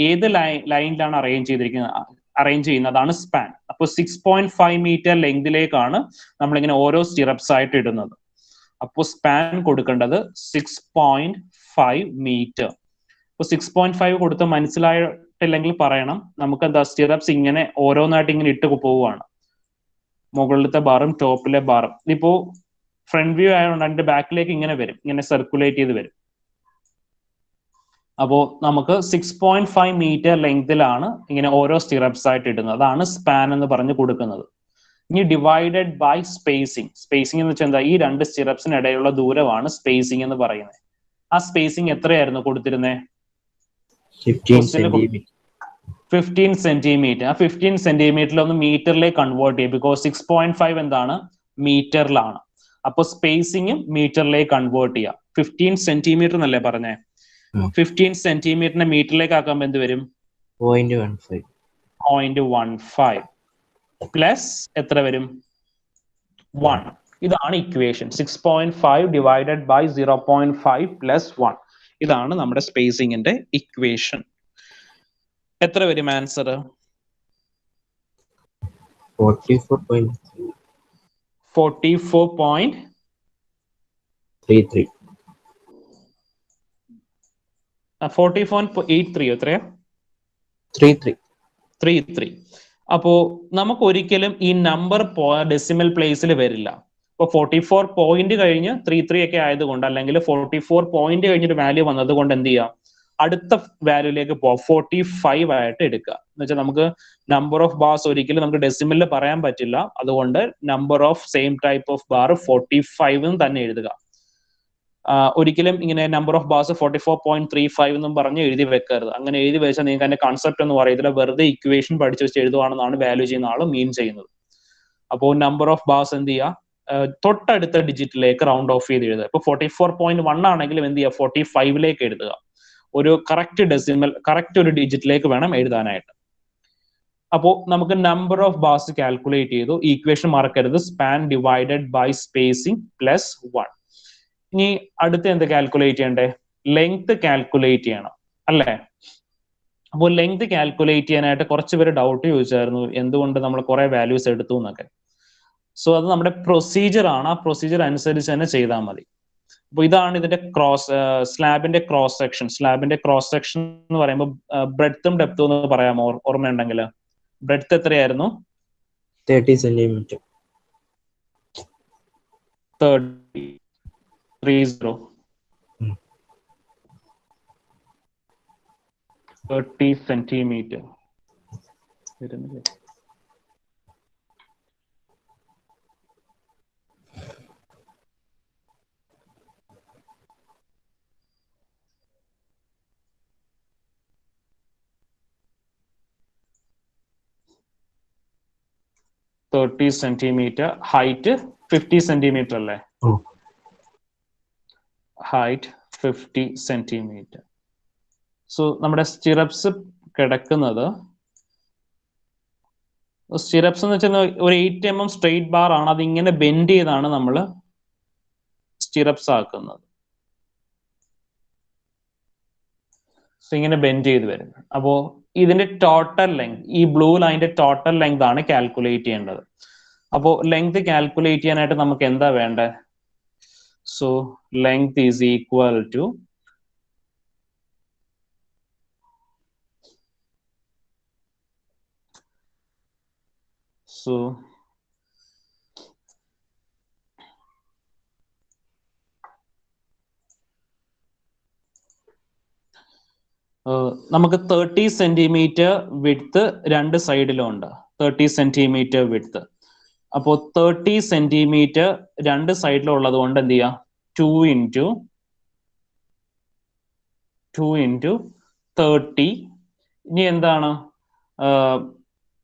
ഏത് ലൈനിലാണ് അറേഞ്ച് ചെയ്യുന്നതാണ് സ്പാൻ. അപ്പോൾ 6.5 മീറ്റർ ലെങ്തിലേക്കാണ് നമ്മളിങ്ങനെ ഓരോ സ്റ്റിറപ്സ് ആയിട്ട് ഇടുന്നത്. അപ്പോൾ സ്പാൻ കൊടുക്കേണ്ടത് 6.5 മീറ്റർ. അപ്പോൾ 6.5 കൊടുത്ത് മനസ്സിലായിട്ടില്ലെങ്കിൽ പറയണം. നമുക്ക് എന്താ സ്റ്റിറപ്സ് ഇങ്ങനെ ഓരോന്നായിട്ട് ഇങ്ങനെ ഇട്ട് പോവുകയാണ്, മുകളിലത്തെ ബാറും ടോപ്പിലെ ബാറും. ഇതിപ്പോ ഫ്രണ്ട് വ്യൂ ആയതുകൊണ്ട് അതിന്റെ ബാക്കിലേക്ക് ഇങ്ങനെ വരും, ഇങ്ങനെ സർക്കുലേറ്റ് ചെയ്ത് വരും. അപ്പോ നമുക്ക് 6.5 മീറ്റർ ലെങ്തിലാണ് ഇങ്ങനെ ഓരോ സ്റ്റിറപ്സ് ആയിട്ട് ഇടുന്നത്. അതാണ് സ്പാൻ എന്ന് പറഞ്ഞ് കൊടുക്കുന്നത്. ഇനി ഡിവൈഡഡ് ബൈ സ്പേസിംഗ്. സ്പേസിംഗ് എന്ന് വെച്ചാൽ എന്താ? ഈ 2 സ്റ്റിറപ്സിന് ഇടയിലുള്ള ദൂരമാണ് സ്പേസിംഗ് എന്ന് പറയുന്നത്. ആ സ്പേസിംഗ് എത്രയായിരുന്നു കൊടുത്തിരുന്നത്? 15 സെന്റിമീറ്റർ. ആ 15 സെന്റിമീറ്ററിൽ ഒന്ന് മീറ്ററിലേക്ക് കൺവേർട്ട് ചെയ്യും. ബിക്കോസ് 6.5 എന്താണ്? മീറ്ററിലാണ്. അപ്പൊ സ്പേസിംഗ് മീറ്ററിലേക്ക് കൺവേർട്ട് ചെയ്യാം. 15 സെന്റിമീറ്റർ എന്നല്ലേ പറഞ്ഞേ? 15 സെന്റിമീറ്ററിനെ മീറ്ററിലേക്ക് ആക്കുമ്പോൾ എന്ത് വരും? 0.15 പ്ലസ് എത്ര വരും? 1. ഇതാണ് ഇക്വേഷൻ. 6.5 divided by 0.5 plus 1. ഇതാണ് നമ്മുടെ സ്പേസിംഗിന്റെ ഇക്വേഷൻ. എത്ര വരും ആൻസർ? 44.33. 44.83 എത്രയാ? 33. അപ്പോ നമുക്ക് ഒരിക്കലും ഈ നമ്പർ ഡെസിമൽ പ്ലേസിൽ വരില്ല. ഇപ്പൊ 44 പോയിന്റ് കഴിഞ്ഞ് 33 ഒക്കെ ആയതുകൊണ്ട്, അല്ലെങ്കിൽ 44 പോയിന്റ് കഴിഞ്ഞൊരു വാല്യൂ വന്നത് കൊണ്ട് എന്ത് ചെയ്യാം? അടുത്ത വാല്യൂലേക്ക് പോവാം, 45 ആയിട്ട് എടുക്കുക. എന്ന് വെച്ചാൽ നമുക്ക് നമ്പർ ഓഫ് ബാർസ് ഒരിക്കലും നമുക്ക് ഡെസിമലിൽ പറയാൻ പറ്റില്ല. അതുകൊണ്ട് number of same type of bar 45 തന്നെ എഴുതുക. ഒരിക്കലും ഇങ്ങനെ നമ്പർ ഓഫ് ബാർസ് 44.35 എന്നും പറഞ്ഞ് എഴുതി വെക്കരുത്. അങ്ങനെ എഴുതി വെച്ചാൽ നിങ്ങൾക്ക് അതിന്റെ കൺസെപ്റ്റ് എന്ന് പറയത്തില്ല. വെറുതെ ഇക്വേഷൻ പഠിച്ചു വെച്ച് എഴുതുവാണെന്നാണ് വാല്യൂ ചെയ്യുന്ന ആൾ മീൻ ചെയ്യുന്നത്. അപ്പോൾ നമ്പർ ഓഫ് ബാർസ് എന്ത് ചെയ്യുക? തൊട്ടടുത്ത ഡിജിറ്റിലേക്ക് റൗണ്ട് ഓഫ് ചെയ്ത് എഴുതുക. ഇപ്പൊ 44.1 ആണെങ്കിലും എന്ത് ചെയ്യുക, 45ലേക്ക് എഴുതുക. ഒരു കറക്റ്റ് ഒരു ഡിജിറ്റിലേക്ക് വേണം എഴുതാനായിട്ട്. അപ്പോൾ നമുക്ക് നമ്പർ ഓഫ് ബാർസ് കാൽക്കുലേറ്റ് ചെയ്തു. ഈക്വേഷൻ മറക്കരുത്, span divided by spacing plus 1. ഇനി അടുത്ത് എന്ത് കാൽക്കുലേറ്റ് ചെയ്യണ്ടേ? ലെങ്ത് കാൽക്കുലേറ്റ് ചെയ്യണം അല്ലേ? അപ്പോൾ ലെങ്ത് കാൽക്കുലേറ്റ് ചെയ്യാനായിട്ട് കുറച്ച് പേര് ഡൗട്ട് ചോദിച്ചായിരുന്നു, എന്തുകൊണ്ട് നമ്മൾ കുറെ വാല്യൂസ് എടുത്തു എന്നൊക്കെ. സോ അത് നമ്മുടെ പ്രൊസീജിയർ ആണ്, ആ പ്രൊസീജിയർ അനുസരിച്ച് തന്നെ ചെയ്താൽ മതി. അപ്പൊ ഇതാണ് ഇതിന്റെ സ്ലാബിന്റെ ക്രോസ് സെക്ഷൻ. സ്ലാബിന്റെ ക്രോസ് സെക്ഷൻ എന്ന് പറയുമ്പോൾ ബ്രെഡ്ത്തും ഡെപ്തും എന്ന് പറയാമോ? ഓർമ്മയുണ്ടെങ്കിൽ ബ്രെഡ്ത്ത് എത്രയായിരുന്നു? 30 centimeter. 30 സെന്റിമീറ്റർ. ഹൈറ്റ് 50 സെന്റിമീറ്റർ അല്ലേ? Height 50 centimetre. സോ നമ്മുടെ സ്റ്റിറപ്സ് കിടക്കുന്നത്, സ്റ്റിറപ്സ് എന്ന് വെച്ചാൽ ഒരു 8 mm സ്ട്രെയിറ്റ് ബാർ ആണ്. അത് ഇങ്ങനെ ബെൻഡ് ചെയ്താണ് നമ്മൾ സ്റ്റിറപ്സ് ആക്കുന്നത്. സോ ഇങ്ങനെ ബെൻഡ് ചെയ്ത് വരും. അപ്പോ ഇതിന്റെ ടോട്ടൽ ലെങ്ത്, ഈ ബ്ലൂ ലൈനിന്റെ ടോട്ടൽ ലെങ്ത് ആണ് കാൽക്കുലേറ്റ് ചെയ്യേണ്ടത്. അപ്പോ ലെങ്ത് കാൽക്കുലേറ്റ് ചെയ്യാനായിട്ട് നമുക്ക് എന്താ വേണ്ടത്? So length is equal to നമുക്ക് 30 സെന്റിമീറ്റർ വിഡ്ത്ത് രണ്ട് സൈഡിലും ഉണ്ട്. 30 സെന്റിമീറ്റർ വിഡ്ത്ത്. അപ്പോൾ 30 സെന്റിമീറ്റർ രണ്ട് സൈഡിലും ഉള്ളത് കൊണ്ട് എന്ത് ചെയ്യാം? 2 into 30. ഇനി എന്താണ്?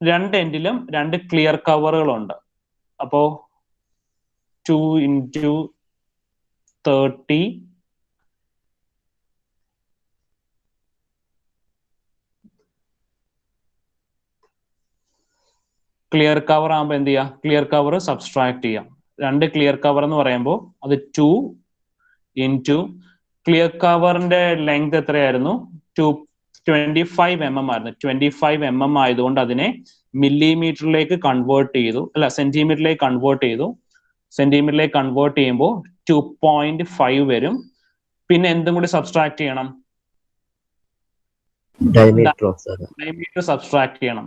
രണ്ട് എൻഡിലും രണ്ട് ക്ലിയർ കവറുകളുണ്ട്. അപ്പോ 2 into 30 ക്ലിയർ കവർ ആകുമ്പോൾ എന്ത് ചെയ്യുക? ക്ലിയർ കവർ സബ്സ്ട്രാക്ട് ചെയ്യാം. രണ്ട് ക്ലിയർ കവർ എന്ന് പറയുമ്പോൾ അത് 2 into ക്ലിയർ കവറിന്റെ ലെങ്ത് എത്രയായിരുന്നു? 25 mm ആയിരുന്നു. 25 mm ആയതുകൊണ്ട് അതിനെ മില്ലിമീറ്ററിലേക്ക് കൺവേർട്ട് ചെയ്തു, അല്ല സെന്റിമീറ്ററിലേക്ക് കൺവേർട്ട് ചെയ്തു. സെന്റിമീറ്ററിലേക്ക് കൺവേർട്ട് ചെയ്യുമ്പോൾ 2.5 വരും. പിന്നെ എന്തും കൂടി സബ്സ്ട്രാക്ട് ചെയ്യണം? ഡയമീറ്റർ സബ്സ്ട്രാക്ട് ചെയ്യണം.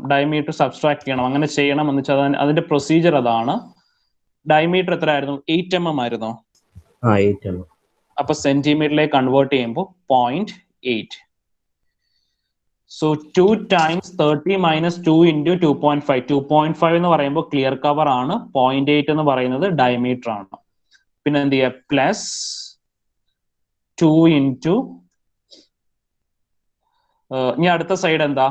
അങ്ങനെ ചെയ്യണം എന്ന് വെച്ചാൽ അതിന്റെ പ്രൊസീജിയർ അതാണ്. ഡയമീറ്റർ എത്ര ആയിരുന്നു? 8 mm ആയിരുന്നോ? 8 mm. അപ്പൊ സെന്റിമീറ്ററിലേക്ക് കൺവേർട്ട് ചെയ്യുമ്പോൾ 0.8. So 2 times 30 minus 2 into 2.5. 2.5 എന്ന് പറയുമ്പോൾ ക്ലിയർ കവർ ആണ്. 0.8 എന്ന് പറയുന്നത് ഡയമീറ്റർ ആണ്. പിന്നെ എന്ത് ചെയ്യുക? പ്ലസ് 2 into ഇനി അടുത്ത സൈഡ് എന്താ?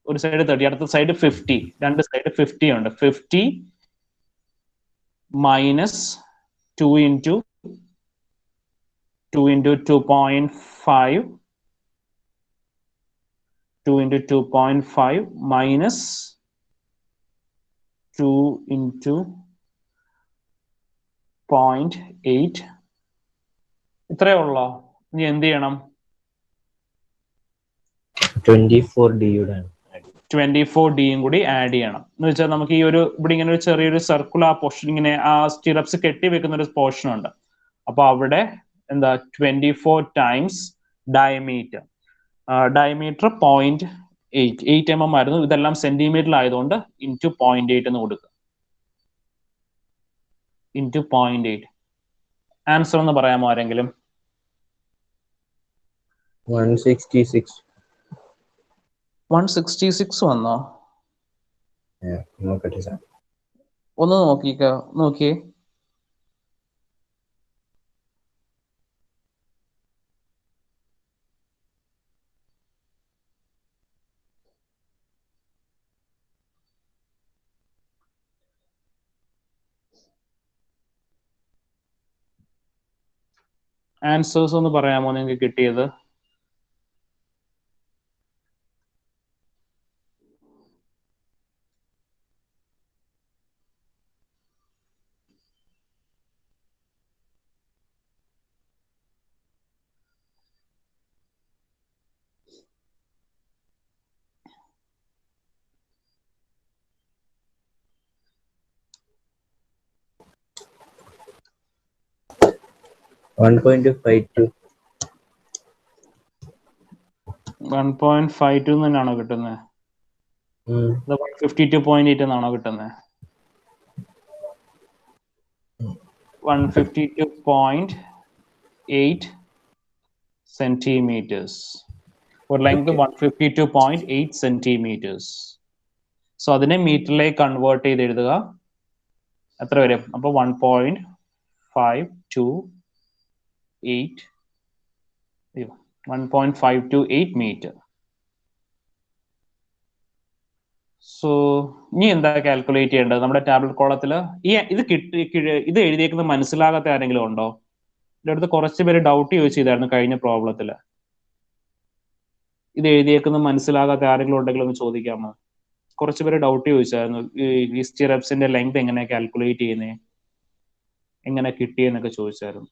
ഒരു സൈഡ് 30, അടുത്ത സൈഡ് 50. രണ്ട് സൈഡ് 50 ഉണ്ട്. 50 minus 2 into 2.5. 2 into 2.5 minus 2 into 0.8. ഇത്രയേ ഉള്ളോ? ഇനി എന്ത് ചെയ്യണം? 24D കൂടി ആഡ് ചെയ്യണം. എന്ന് വെച്ചാൽ നമുക്ക് ഈ ഒരു ഇവിടെ ഇങ്ങനെ ഒരു ചെറിയൊരു സർക്കുലർ പോർഷൻ, ഇങ്ങനെ ആ സ്റ്റിറപ്സ് കെട്ടി വെക്കുന്ന ഒരു പോർഷൻ ഉണ്ട്. അപ്പൊ അവിടെ എന്താ 24 ടൈംസ് ഡയമീറ്റർ. ഡയമീറ്റർ 8 mm ആയിരുന്നു. ഇതെല്ലാം സെന്റിമീറ്ററിൽ ആയതുകൊണ്ട് ഇൻറ്റു 0.8 എന്ന് കൊടുക്കുക. ഇൻറ്റു 0.8. ആൻസർ എന്ന് പറയാമോ ആരെങ്കിലും? 166. 166 വന്നോ? നോക്കട്ടെ സാർ. ഒന്ന് നോക്കിയേ. ആൻസേഴ്സ് ഒന്ന് പറയാമോ നിങ്ങൾക്ക് കിട്ടിയത്? $1.52. 1.52 തന്നെയാണോ കിട്ടുന്നത്? 152.8 എന്നാണോ കിട്ടുന്നത്? 152.8 centimeters. ഒരു ലെങ്ത് 152.8 centimeters. സോ അതിനെ മീറ്ററിലേക്ക് കൺവേർട്ട് ചെയ്ത് എഴുതുക. എത്ര വരും? അപ്പോൾ 1.528 മീറ്റർ. സോ ഇനി എന്താ കാൽക്കുലേറ്റ് ചെയ്യേണ്ടത്? നമ്മുടെ ടാബ്ലറ്റ് കോളത്തിൽ ഇത് എഴുതിയേക്കുന്നത് മനസ്സിലാകാത്ത ആരെങ്കിലും ഉണ്ടോ? എൻ്റെ അടുത്ത് കുറച്ച് പേര് ഡൗട്ട് ചോദിച്ചിരുന്നു കഴിഞ്ഞ പ്രോബ്ലത്തിൽ. ഇത് എഴുതിയേക്കുന്നത് മനസ്സിലാകാത്ത ആരെങ്കിലും ഉണ്ടെങ്കിൽ ഒന്ന് ചോദിക്കാമോ? കുറച്ച് പേര് ഡൗട്ട് ചോദിച്ചായിരുന്നു, ഈ സ്റ്റിറപ്സിന്റെ ലെങ്ത് എങ്ങനെ കാൽക്കുലേറ്റ് ചെയ്യുന്നേ, എങ്ങനെ കിട്ടിയെന്നൊക്കെ ചോദിച്ചായിരുന്നു.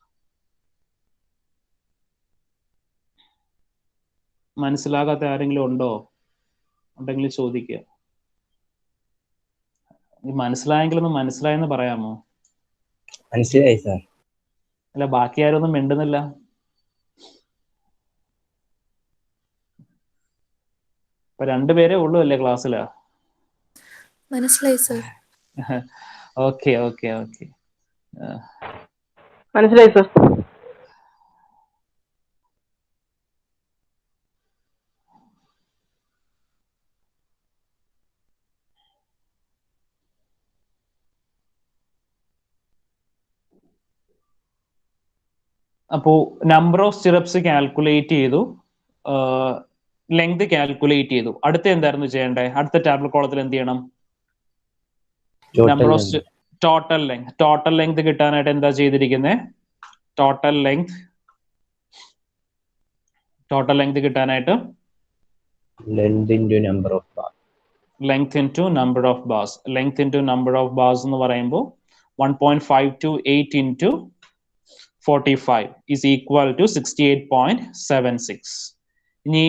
മനസ്സിലാകാത്ത ആരെങ്കിലും ഉണ്ടോ? ഉണ്ടെങ്കിൽ ചോദിക്കുക. മനസ്സിലായെങ്കിലൊന്ന് മനസ്സിലായെന്ന് പറയാമോ? മനസ്സിലായി സാർ. അല്ല, ബാക്കി ആരും ഒന്നും മിണ്ടുന്നില്ല. ഇപ്പൊ 2 പേരേ ഉള്ളൂ അല്ലേ ക്ലാസ്സില്? മനസ്സിലായി സർ. ഓക്കെ ഓക്കെ ഓക്കെ, മനസ്സിലായി സർ. അപ്പോ നമ്പർ ഓഫ് സ്റ്റിറപ്സ് കാൽക്കുലേറ്റ് ചെയ്തു, ലെങ്ത് കാൽക്കുലേറ്റ് ചെയ്തു. അടുത്ത എന്തായിരുന്നു ചെയ്യേണ്ടത്? അടുത്ത ടാബ്ലറ്റ് കോളത്തിൽ എന്ത് ചെയ്യണം? നമ്പർ ഓഫ് ടോട്ടൽ ലെങ്ത് കിട്ടാനായിട്ട് എന്താ ചെയ്തിരിക്കുന്നത്? ടോട്ടൽ ലെങ്ത് കിട്ടാനായിട്ട് length into number of bar. Length into number of bars. Length into number of bars എന്ന് പറയുമ്പോൾ 1.528 ഇൻറ്റു 45 is equal to 68.76. ഇനി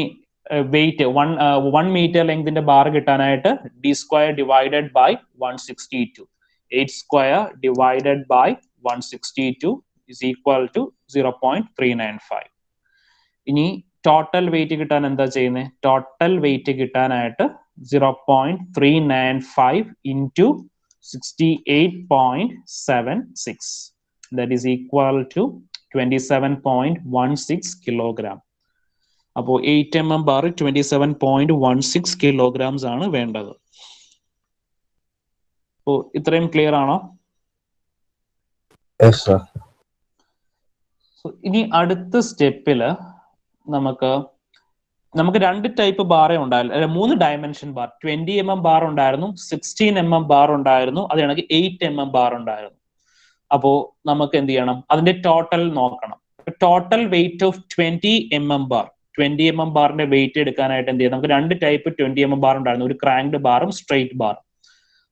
വെയിറ്റ് 1 മീറ്റർ ലെങ്തിന്റെ ബാർ കിട്ടാനായിട്ട് d square divided by 162, 8 square divided by 162 is equal to 0.395. ഇനി total wait കിട്ടാൻ എന്താ ചെയ്യുന്നത്? Total wait കിട്ടാനായിട്ട് 0.395 into 68.76, that is equal to 27.16 kilogram. അപ്പോൾ 8 mm ബാർ 27.16 kilograms ആണ് വേണ്ടത്. അപ്പോൾ ഇത്രയും ക്ലിയർ ആണോ? Yes sir. ഇനി അടുത്ത സ്റ്റെപ്പില് നമുക്ക് 2 ടൈപ്പ് ബാറേ ഉണ്ടായിരുന്നു, 3 ഡയമെൻഷൻ ബാർ. 20 mm ബാർ ഉണ്ടായിരുന്നു, 16 mm ബാർ ഉണ്ടായിരുന്നു, അത് കണക്ക് 8 mm ബാർ ഉണ്ടായിരുന്നു. അപ്പോ നമുക്ക് എന്ത് ചെയ്യണം? അതിന്റെ ടോട്ടൽ നോക്കണം. Total weight of 20 mm bar, 20 mm ബാറിന്റെ വെയിറ്റ് എടുക്കാനായിട്ട് എന്ത് ചെയ്യാം? നമുക്ക് 2 ടൈപ്പ് 20 mm ബാർ ഉണ്ടായിരുന്നു, ഒരു ക്രാങ്ക്ഡ് ബാറും സ്ട്രെയിറ്റ് ബാറും.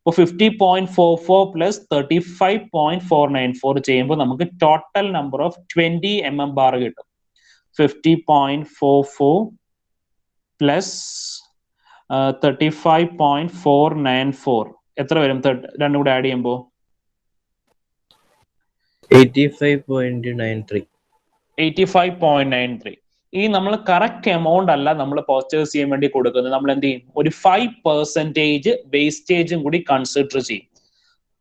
അപ്പോൾ 50.44 പ്ലസ് 35.494 ചെയ്യുമ്പോൾ നമുക്ക് total number of 20 mm bar കിട്ടും. 50.44 പ്ലസ് 35.494 എത്ര വരും? രണ്ടും കൂടെ ആഡ് ചെയ്യുമ്പോൾ 85.93. ഈ നമ്മൾ കറക്റ്റ് എമൗണ്ട് അല്ല നമ്മൾ പർച്ചേസ് ചെയ്യാൻ വേണ്ടി കൊടുക്കുന്നത്. നമ്മൾ എന്ത് ചെയ്യും? ഒരു 5% വേസ്റ്റേജും കൂടി കൺസിഡർ ചെയ്യും.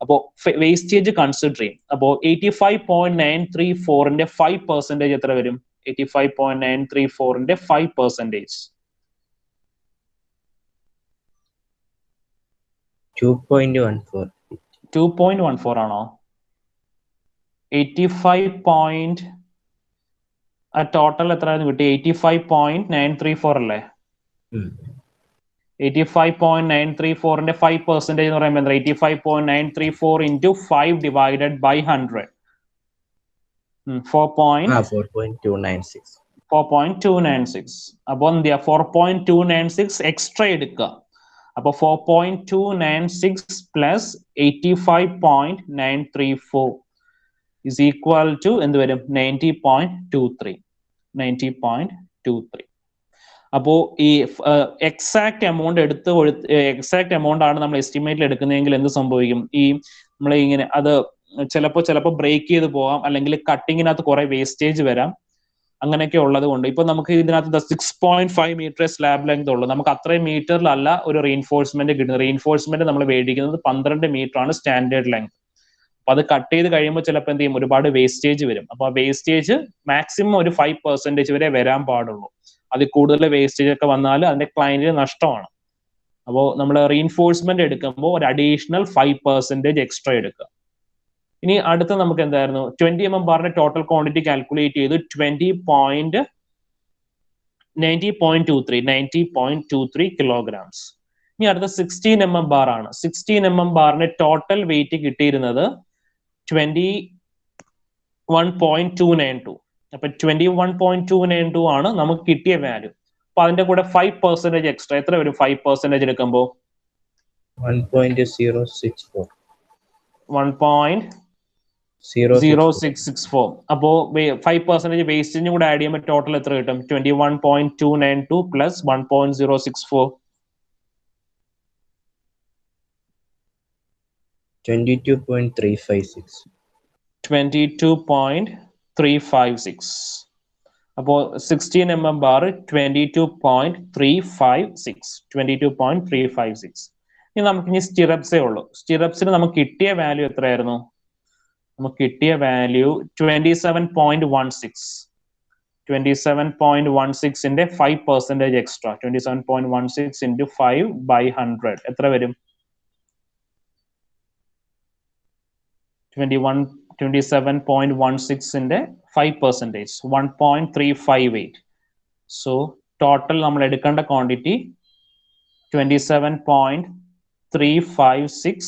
അപ്പോൾ വേസ്റ്റേജ് കൺസിഡർ ചെയ്യും. അപ്പോൾ 85.934ന്റെ 5% എത്ര വരും? 85.934ന്റെ 5% 2.14. 2.14 ആണോ? 85. ടോട്ടൽ എത്രയായിരുന്നു കിട്ടി? 85.934 അല്ലേ? 85.934ന്റെ 5% എന്ന് പറയുമ്പോൾ എന്താ? 85.934 ഇൻറ്റു 5 ഡിവൈഡഡ് ബൈ 100. 4.296. 4.296. അപ്പോൾ എന്ത് ചെയ്യുക 4.296 എക്സ്ട്രാ എടുക്കുക. അപ്പോൾ 4.296 പ്ലസ് 85.934 is equal to എന്ത് വരും 90.23. 90.23. അപ്പോൾ ഈ എക്സാക്ട് എമൗണ്ട് എക്സാക്ട് എമൗണ്ട് ആണ് നമ്മൾ എസ്റ്റിമേറ്റിൽ എടുക്കുന്നതെങ്കിൽ എന്ത് സംഭവിക്കും? ഈ നമ്മൾ ഇങ്ങനെ അത് ചിലപ്പോൾ ബ്രേക്ക് ചെയ്ത് പോകാം, അല്ലെങ്കിൽ കട്ടിങ്ങിനകത്ത് കുറെ വേസ്റ്റേജ് വരാം. അങ്ങനെയൊക്കെ ഉള്ളത് കൊണ്ട് ഇപ്പൊ നമുക്ക് ഇതിനകത്ത് 6.5 മീറ്റർ സ്ലാബ് ലെങ്ത് ഉള്ളൂ. നമുക്ക് അത്രയും മീറ്ററിലല്ല ഒരു റീഇൻഫോഴ്സ്മെന്റ് കിട്ടുന്നത്. റീഇൻഫോഴ്സ്മെന്റ് നമ്മൾ മേടിക്കുന്നത് 12 മീറ്റർ ആണ് സ്റ്റാൻഡേർഡ് ലെങ്ത്. അപ്പൊ അത് കട്ട് ചെയ്ത് കഴിയുമ്പോൾ ചിലപ്പോൾ എന്ത് ചെയ്യും, ഒരുപാട് വേസ്റ്റേജ് വരും. അപ്പൊ ആ വേസ്റ്റേജ് മാക്സിമം ഒരു 5% വരെ വരാൻ പാടുള്ളൂ. അതിൽ കൂടുതൽ വേസ്റ്റേജ് ഒക്കെ വന്നാൽ അതിന്റെ ക്ലയന്റിന് നഷ്ടമാണ്. അപ്പോൾ നമ്മൾ റീഇൻഫോഴ്സ്മെന്റ് എടുക്കുമ്പോൾ ഒരു അഡീഷണൽ 5% എക്സ്ട്രാ എടുക്കുക. ഇനി അടുത്ത നമുക്ക് എന്തായിരുന്നു, 20 mm ബാറിന്റെ ടോട്ടൽ ക്വാണ്ടിറ്റി കാൽക്കുലേറ്റ് ചെയ്തു 90.23 kilograms. ഇനി അടുത്ത 16 mm ബാർ ആണ്. 16 mm ബാറിന്റെ ടോട്ടൽ വെയിറ്റ് കിട്ടിയിരുന്നത് 21.292. അപ്പൊ 21.292 ആണ് നമുക്ക് കിട്ടിയ വാല്യൂ. അപ്പൊ അതിന്റെ കൂടെ 5% എക്സ്ട്രാ എത്ര വരും? 5% എടുക്കുമ്പോൾ 1.064. 1.0664. അപ്പോ 5% വേസ്റ്റേജും കൂടെ ആഡ് ചെയ്യുമ്പോൾ ടോട്ടൽ എത്ര കിട്ടും? 21.292 പ്ലസ് 1.064. 22.356. 22.356. അപ്പോ 16 mm ബാർ 22.356. 22.356. ഇനി നമുക്കിനി സ്റ്റിറപ്സേ ഉള്ളൂ. സ്റ്റിറപ്സിന് നമുക്ക് കിട്ടിയ വാല്യൂ എത്രയായിരുന്നു? നമുക്ക് കിട്ടിയ വാല്യൂ 27.16. 27.16ന്റെ 5% എക്സ്ട്രാ. 27.16 into 5/100 എത്ര വരും? 27.16ന്റെ 5% 1.358. സോ ടോട്ടൽ നമ്മൾ എടുക്കേണ്ട quantity 27.356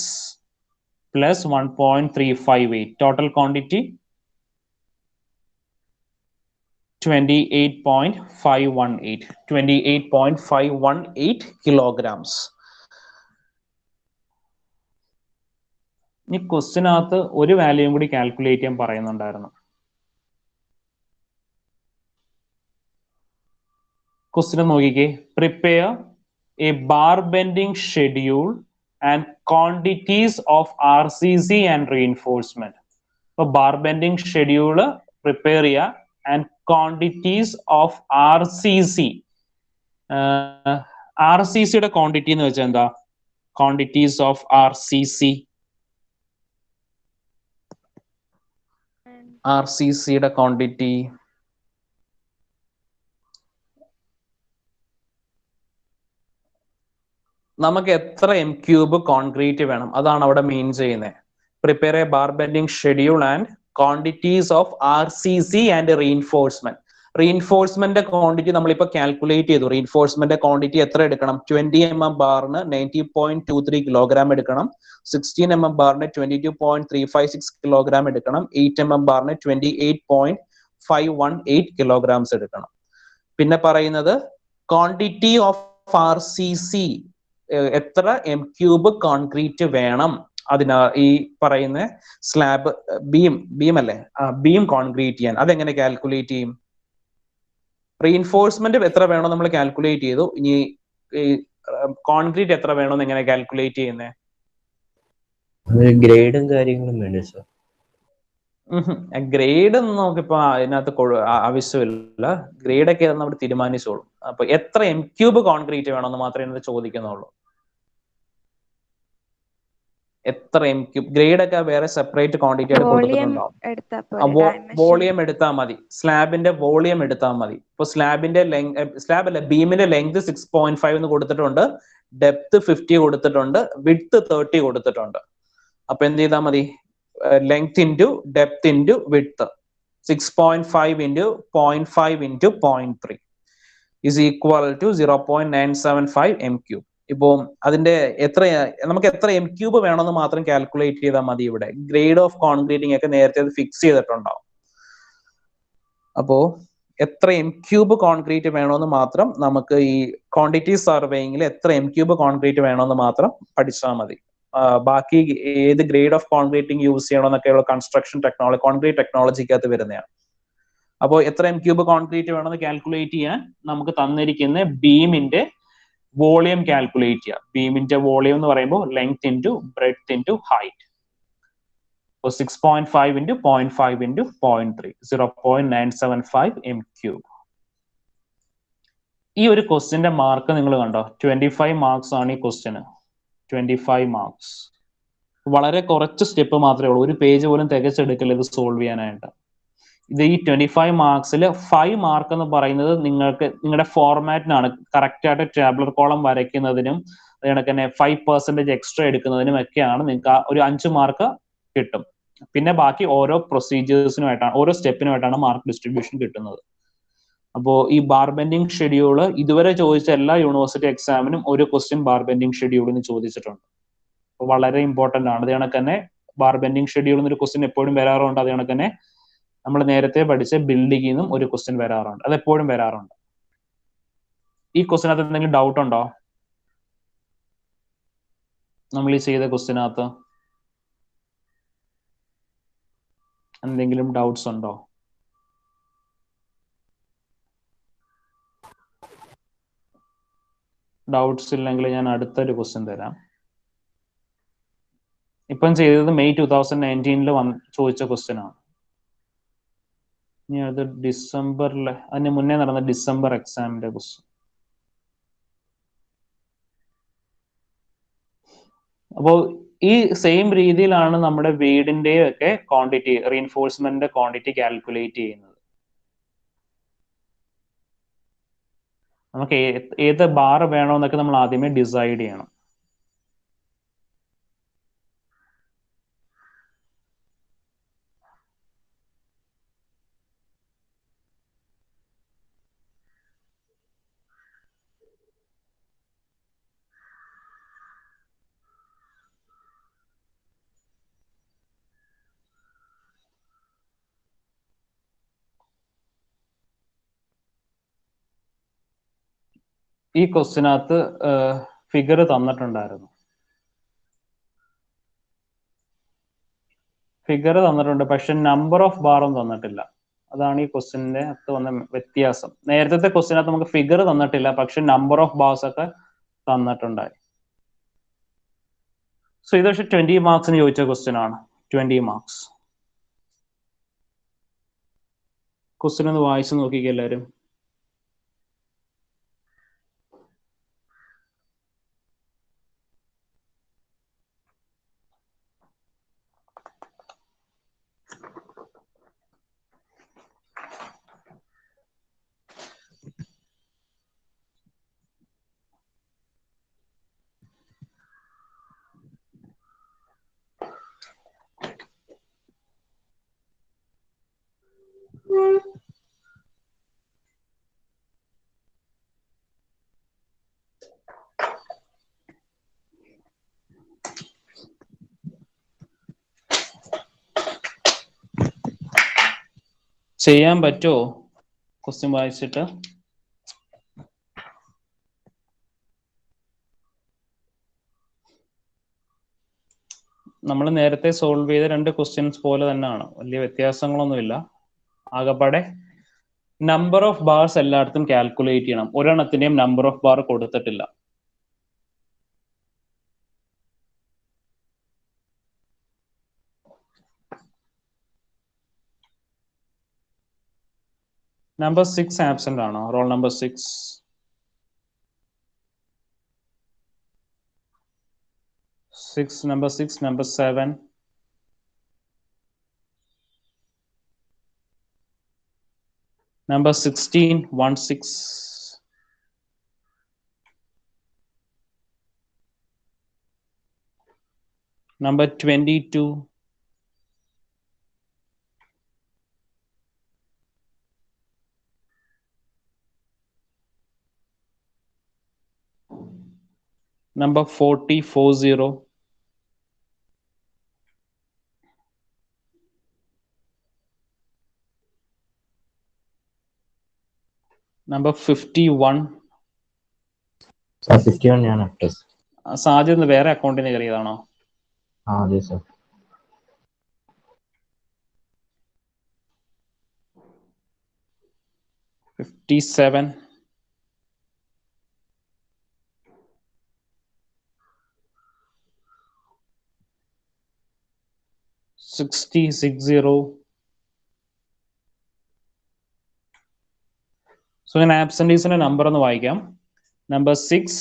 plus 1.358. Total quantity 28.518. 28.518 kilograms. ഈ ക്വസ്റ്റിനകത്ത് ഒരു വാല്യൂയും കൂടി കാൽക്കുലേറ്റ് ചെയ്യാൻ പറയുന്നുണ്ടായിരുന്നു. ക്വസ്റ്റിനെ നോക്കിക്കേ. Prepare A bar bending schedule and quantities of RCC and reinforcement. So bar bending schedule prepare and quantities of RCC. RCC യുടെ quantity എന്ന് വെച്ചാൽ എന്താ? Quantities of RCC. RCC യുടെ quantity നമുക്ക് എത്ര m³ കോൺക്രീറ്റ് വേണം, അതാണ് അവിടെ മീൻ ചെയ്യുന്നത്. Prepare A bar bending schedule and quantities of RCC and reinforcement. Reinforcement quantity നമ്മളിപ്പോ കാൽക്കുലേറ്റ് ചെയ്തു. റീഇൻഫോഴ്സ്മെന്റ് ക്വാണ്ടിറ്റി എത്ര എടുക്കണം? 20 mm ബാറിന് 90.23 കിലോഗ്രാം എടുക്കണം. 16 mm ബാറിന് 22.356 കിലോഗ്രാം എടുക്കണം. 8 mm ബാറിന് 28.518 കിലോഗ്രാംസ് എടുക്കണം. പിന്നെ പറയുന്നത് ക്വാണ്ടിറ്റി ഓഫ് RCC, എത്ര m³ കോൺക്രീറ്റ് വേണം അതിനാ ഈ പറയുന്ന സ്ലാബ് ബീം അല്ലേ, ബീം കോൺക്രീറ്റ് ചെയ്യാൻ. അതെങ്ങനെ കാൽക്കുലേറ്റ് ചെയ്യും? റീഇൻഫോഴ്സ്മെന്റ് എത്ര വേണോ നമ്മൾ കാൽക്കുലേറ്റ് ചെയ്തു. ഇനി കോൺക്രീറ്റ് എത്ര വേണോന്ന് എങ്ങനെ കാൽക്കുലേറ്റ് ചെയ്യുന്നേ? ഗ്രേഡും കാര്യങ്ങളും വേണ്ട സർ. ഗ്രേഡ് ഒന്നും നമുക്കിപ്പോ അതിനകത്ത് ആവശ്യമില്ല. ഗ്രേഡൊക്കെ നമ്മൾ തീരുമാനിച്ചോളൂ. അപ്പൊ എത്ര m³ കോൺക്രീറ്റ് വേണമെന്ന് മാത്രമേ ഇതിനകത്ത് ചോദിക്കുന്നുള്ളൂ. എത്ര m³ ഗ്രേഡ് ഒക്കെ വേറെ സെപ്പറേറ്റ് ക്വാണ്ടിറ്റി ആയിട്ട് കൊടുത്തിട്ടുണ്ടാവും. വോളിയം എടുത്താൽ മതി. സ്ലാബിന്റെ വോളിയം എടുത്താൽ മതി. ഇപ്പൊ സ്ലാബിന്റെ സ്ലാബ് അല്ല, ബീമിന്റെ ലെങ്ത് 6.5 എന്ന് കൊടുത്തിട്ടുണ്ട്, ഡെപ്ത് 50 കൊടുത്തിട്ടുണ്ട്, വിഡ്ത്ത് 30 കൊടുത്തിട്ടുണ്ട്. അപ്പൊ എന്ത് ചെയ്താൽ മതി? Length into depth into width 6.5 into 0.5 into 0.3 is equal to 0.975 m³. ഇപ്പോ അതിന്റെ നമുക്ക് എത്ര m³ വേണമെന്ന് മാത്രം കാൽക്കുലേറ്റ് ചെയ്താൽ മതി. ഇവിടെ ഗ്രേഡ് ഓഫ് കോൺക്രീറ്റിംഗ് ഒക്കെ നേരത്തെ അത് ഫിക്സ് ചെയ്തിട്ടുണ്ടാവും. അപ്പോൾ എത്ര എം ക്യൂബ് കോൺക്രീറ്റ് വേണമെന്ന് മാത്രം നമുക്ക് ഈ ക്വാണ്ടിറ്റി സർവേയിങ്ങിൽ എത്ര എം ക്യൂബ് കോൺക്രീറ്റ് വേണമെന്ന് മാത്രം പഠിച്ചാൽ മതി. ബാക്കി ഏത് ഗ്രേഡ് ഓഫ് കോൺക്രീറ്റിംഗ് യൂസ് ചെയ്യണമെന്നൊക്കെയുള്ള കൺസ്ട്രക്ഷൻ ടെക്നോളജി കോൺക്രീറ്റ് ടെക്നോളജിക്കകത്ത് വരുന്നതാണ്. അപ്പോൾ എത്ര എം ക്യൂബ് കോൺക്രീറ്റ് വേണമെന്ന് കാൽക്കുലേറ്റ് ചെയ്യാൻ നമുക്ക് തന്നിരിക്കുന്ന ബീമിന്റെ വോളിയം കാൽക്കുലേറ്റ് ചെയ്യാം. ബീമിന്റെ വോളിയം എന്ന് പറയുമ്പോൾ length into breadth into height. അപ്പോൾ 6.5 ഇൻറ്റു 0.5 ഇൻറ്റു 0.3 0.975 എം ക്യൂബ്. ഈ ഒരു ക്വസ്റ്റ്യന്റെ മാർക്ക് നിങ്ങൾ കണ്ടോ, 25 മാർക്സ് ആണ് ഈ ക്വസ്റ്റ്യന്. 25 മാർക്സ്. വളരെ കുറച്ച് സ്റ്റെപ്പ് മാത്രമേ ഉള്ളൂ, ഒരു പേജ് പോലും തികച്ചെടുക്കില്ല ഇത് സോൾവ് ചെയ്യാനായിട്ട്. ഇത് ഈ 25 മാർക്സിൽ 5 മാർക്ക് എന്ന് പറയുന്നത് നിങ്ങൾക്ക് നിങ്ങളുടെ ഫോർമാറ്റിനാണ്, കറക്റ്റ് ആയിട്ട് ടാബുലർ കോളം വരയ്ക്കുന്നതിനും അതുകണക്ക് തന്നെ 5% എക്സ്ട്രാ എടുക്കുന്നതിനും ഒക്കെയാണ് നിങ്ങൾക്ക് ഒരു 5 മാർക്ക് കിട്ടും. പിന്നെ ബാക്കി ഓരോ പ്രൊസീജിയേഴ്സിനുമായിട്ടാണ്, ഓരോ സ്റ്റെപ്പിനുമായിട്ടാണ് മാർക്ക് ഡിസ്ട്രിബ്യൂഷൻ കിട്ടുന്നത്. അപ്പോൾ ഈ ബാർ ബെൻഡിങ് ഷെഡ്യൂള് ഇതുവരെ ചോദിച്ച എല്ലാ യൂണിവേഴ്സിറ്റി എക്സാമിനും ഒരു ക്വസ്റ്റ്യൻ ബാർ ബെൻഡിങ് ഷെഡ്യൂളിന് ചോദിച്ചിട്ടുണ്ട്. അപ്പോൾ വളരെ ഇമ്പോർട്ടന്റ് ആണ്. അത് കണക്ക് തന്നെ ബാർ ബെൻഡിങ് ഷെഡ്യൂൾ എന്നൊരു ക്വസ്റ്റ്യൻ എപ്പോഴും വരാറുണ്ട്. അത് കണക്ക് തന്നെ നമ്മൾ നേരത്തെ പഠിച്ച ബിൽഡിങ്ങിൽ നിന്നും ഒരു ക്വസ്റ്റ്യൻ വരാറുണ്ട്, അത് എപ്പോഴും വരാറുണ്ട്. ഈ ക്വസ്റ്റ്യനകത്ത് എന്തെങ്കിലും ഡൗട്ട് ഉണ്ടോ? നമ്മൾ ഈ ചെയ്ത ക്വസ്റ്റ്യനകത്ത് എന്തെങ്കിലും ഡൗട്ട്സ് ഉണ്ടോ? ഡൗട്ട്സ് ഇല്ലെങ്കിൽ ഞാൻ അടുത്തൊരു ക്വസ്റ്റ്യൻ തരാം. ഇപ്പം ചെയ്തത് മെയ് 2019 ചോദിച്ച ക്വസ്റ്റ്യൻ ആണ്. ഇനി അത് ഡിസംബറിലെ, അതിന് മുന്നേ നടന്ന ഡിസംബർ എക്സാമിന്റെ ക്വസ്റ്റ്യൻ. അപ്പോൾ ഈ സെയിം രീതിയിലാണ് നമ്മുടെ വീടിന്റെ ഒക്കെ ക്വാണ്ടിറ്റി, റീഇൻഫോഴ്സ്മെന്റിന്റെ ക്വാണ്ടിറ്റി കാൽക്കുലേറ്റ് ചെയ്യുന്നത്. നമുക്ക് ഏത് ബാർ വേണമെന്നൊക്കെ നമ്മൾ ആദ്യമേ ഡിസൈഡ് ചെയ്യണം. ഈ ക്വസ്റ്റ്യനകത്ത് ഫിഗർ തന്നിട്ടുണ്ടായിരുന്നു. ഫിഗർ തന്നിട്ടുണ്ട്, പക്ഷെ നമ്പർ ഓഫ് ബാറും തന്നിട്ടില്ല. അതാണ് ഈ ക്വസ്റ്റ്യന്റെ അകത്ത് വന്ന വ്യത്യാസം. നേരത്തെ ക്വസ്റ്റ്യനകത്ത് നമുക്ക് ഫിഗർ തന്നിട്ടില്ല, പക്ഷെ നമ്പർ ഓഫ് ബാർസ് ഒക്കെ തന്നിട്ടുണ്ടായി. സോ ഇത് പക്ഷെ 20 മാർക്സിന് ചോദിച്ച ക്വസ്റ്റ്യൻ ആണ്. 20 മാർക്സ്. ക്വസ്റ്റ്യൻ ഒന്ന് വായിച്ചു നോക്കിക്കേ എല്ലാവരും. ചെയ്യാൻ പറ്റുമോ ക്വസ്റ്റ്യൻ വായിച്ചിട്ട്? നമ്മൾ നേരത്തെ സോൾവ് ചെയ്ത 2 ക്വസ്റ്റ്യൻസ് പോലെ തന്നെയാണ്, വലിയ വ്യത്യാസങ്ങളൊന്നുമില്ല. ആകപ്പാടെ നമ്പർ ഓഫ് ബാർസ് എല്ലായിടത്തും കാൽക്കുലേറ്റ് ചെയ്യണം. ഒരെണ്ണത്തിന്റെയും നമ്പർ ഓഫ് ബാർ കൊടുത്തിട്ടില്ല. നമ്പർ 6 ആബ്സെന്റ് ആണോ? Roll number 6. Number 6, number 7. Number 16, 1-6. Number 22. Number 40. Number 51. Sir 51 ഞാൻ അപ്റ്റസ്. സാധ്യത വേറെ അക്കൗണ്ടിന് കയറിയതാണോ? അതെ സർ. 57. 60. സോ ഞാൻ ആബ്സെൻറ്റീസിന്റെ നമ്പർ ഒന്ന് വായിക്കാം. Number 6,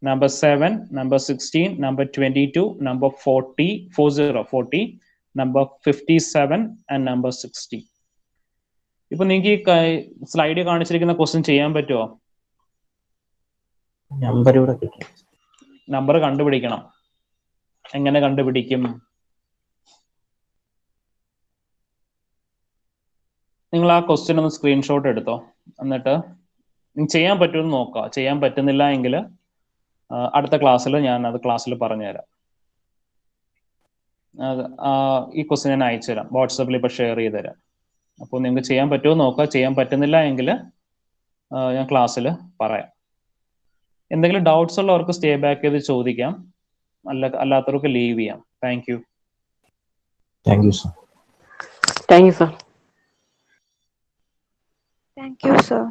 number 7, number 16, number 22, number 40, number 57 and number 60. ഇപ്പൊ നിങ്ങൾക്ക് ഈ സ്ലൈഡിൽ കാണിച്ചിരിക്കുന്ന ക്വസ്റ്റ്യൻ ചെയ്യാൻ പറ്റുമോ? നമ്പർ ഇവിടെ കിട്ടും. നമ്പർ കണ്ടുപിടിക്കണം. എങ്ങനെ കണ്ടുപിടിക്കും? നിങ്ങൾ ആ ക്വസ്റ്റ്യൻ ഒന്ന് സ്ക്രീൻഷോട്ട് എടുത്തോ. എന്നിട്ട് ചെയ്യാൻ പറ്റുമെന്ന് നോക്കുക. ചെയ്യാൻ പറ്റുന്നില്ല എങ്കിൽ അടുത്ത ക്ലാസ്സിൽ ഞാൻ അത് ക്ലാസ്സിൽ പറഞ്ഞുതരാം. ഈ ക്വസ്റ്റ്യൻ ഞാൻ അയച്ചു തരാം, വാട്സപ്പിൽ ഇപ്പോൾ ഷെയർ ചെയ്ത് തരാം. അപ്പോൾ നിങ്ങൾക്ക് ചെയ്യാൻ പറ്റുമോ നോക്കുക. ചെയ്യാൻ പറ്റുന്നില്ല എങ്കിൽ ഞാൻ ക്ലാസ്സിൽ പറയാം. എന്തെങ്കിലും ഡൗട്ട്സ് ഉള്ളവർക്ക് സ്റ്റേ ബാക്ക് ചെയ്ത് ചോദിക്കാം, അല്ലാത്തവർക്ക് ലീവ് ചെയ്യാം. Thank you. Thank you sir. Thank you, sir.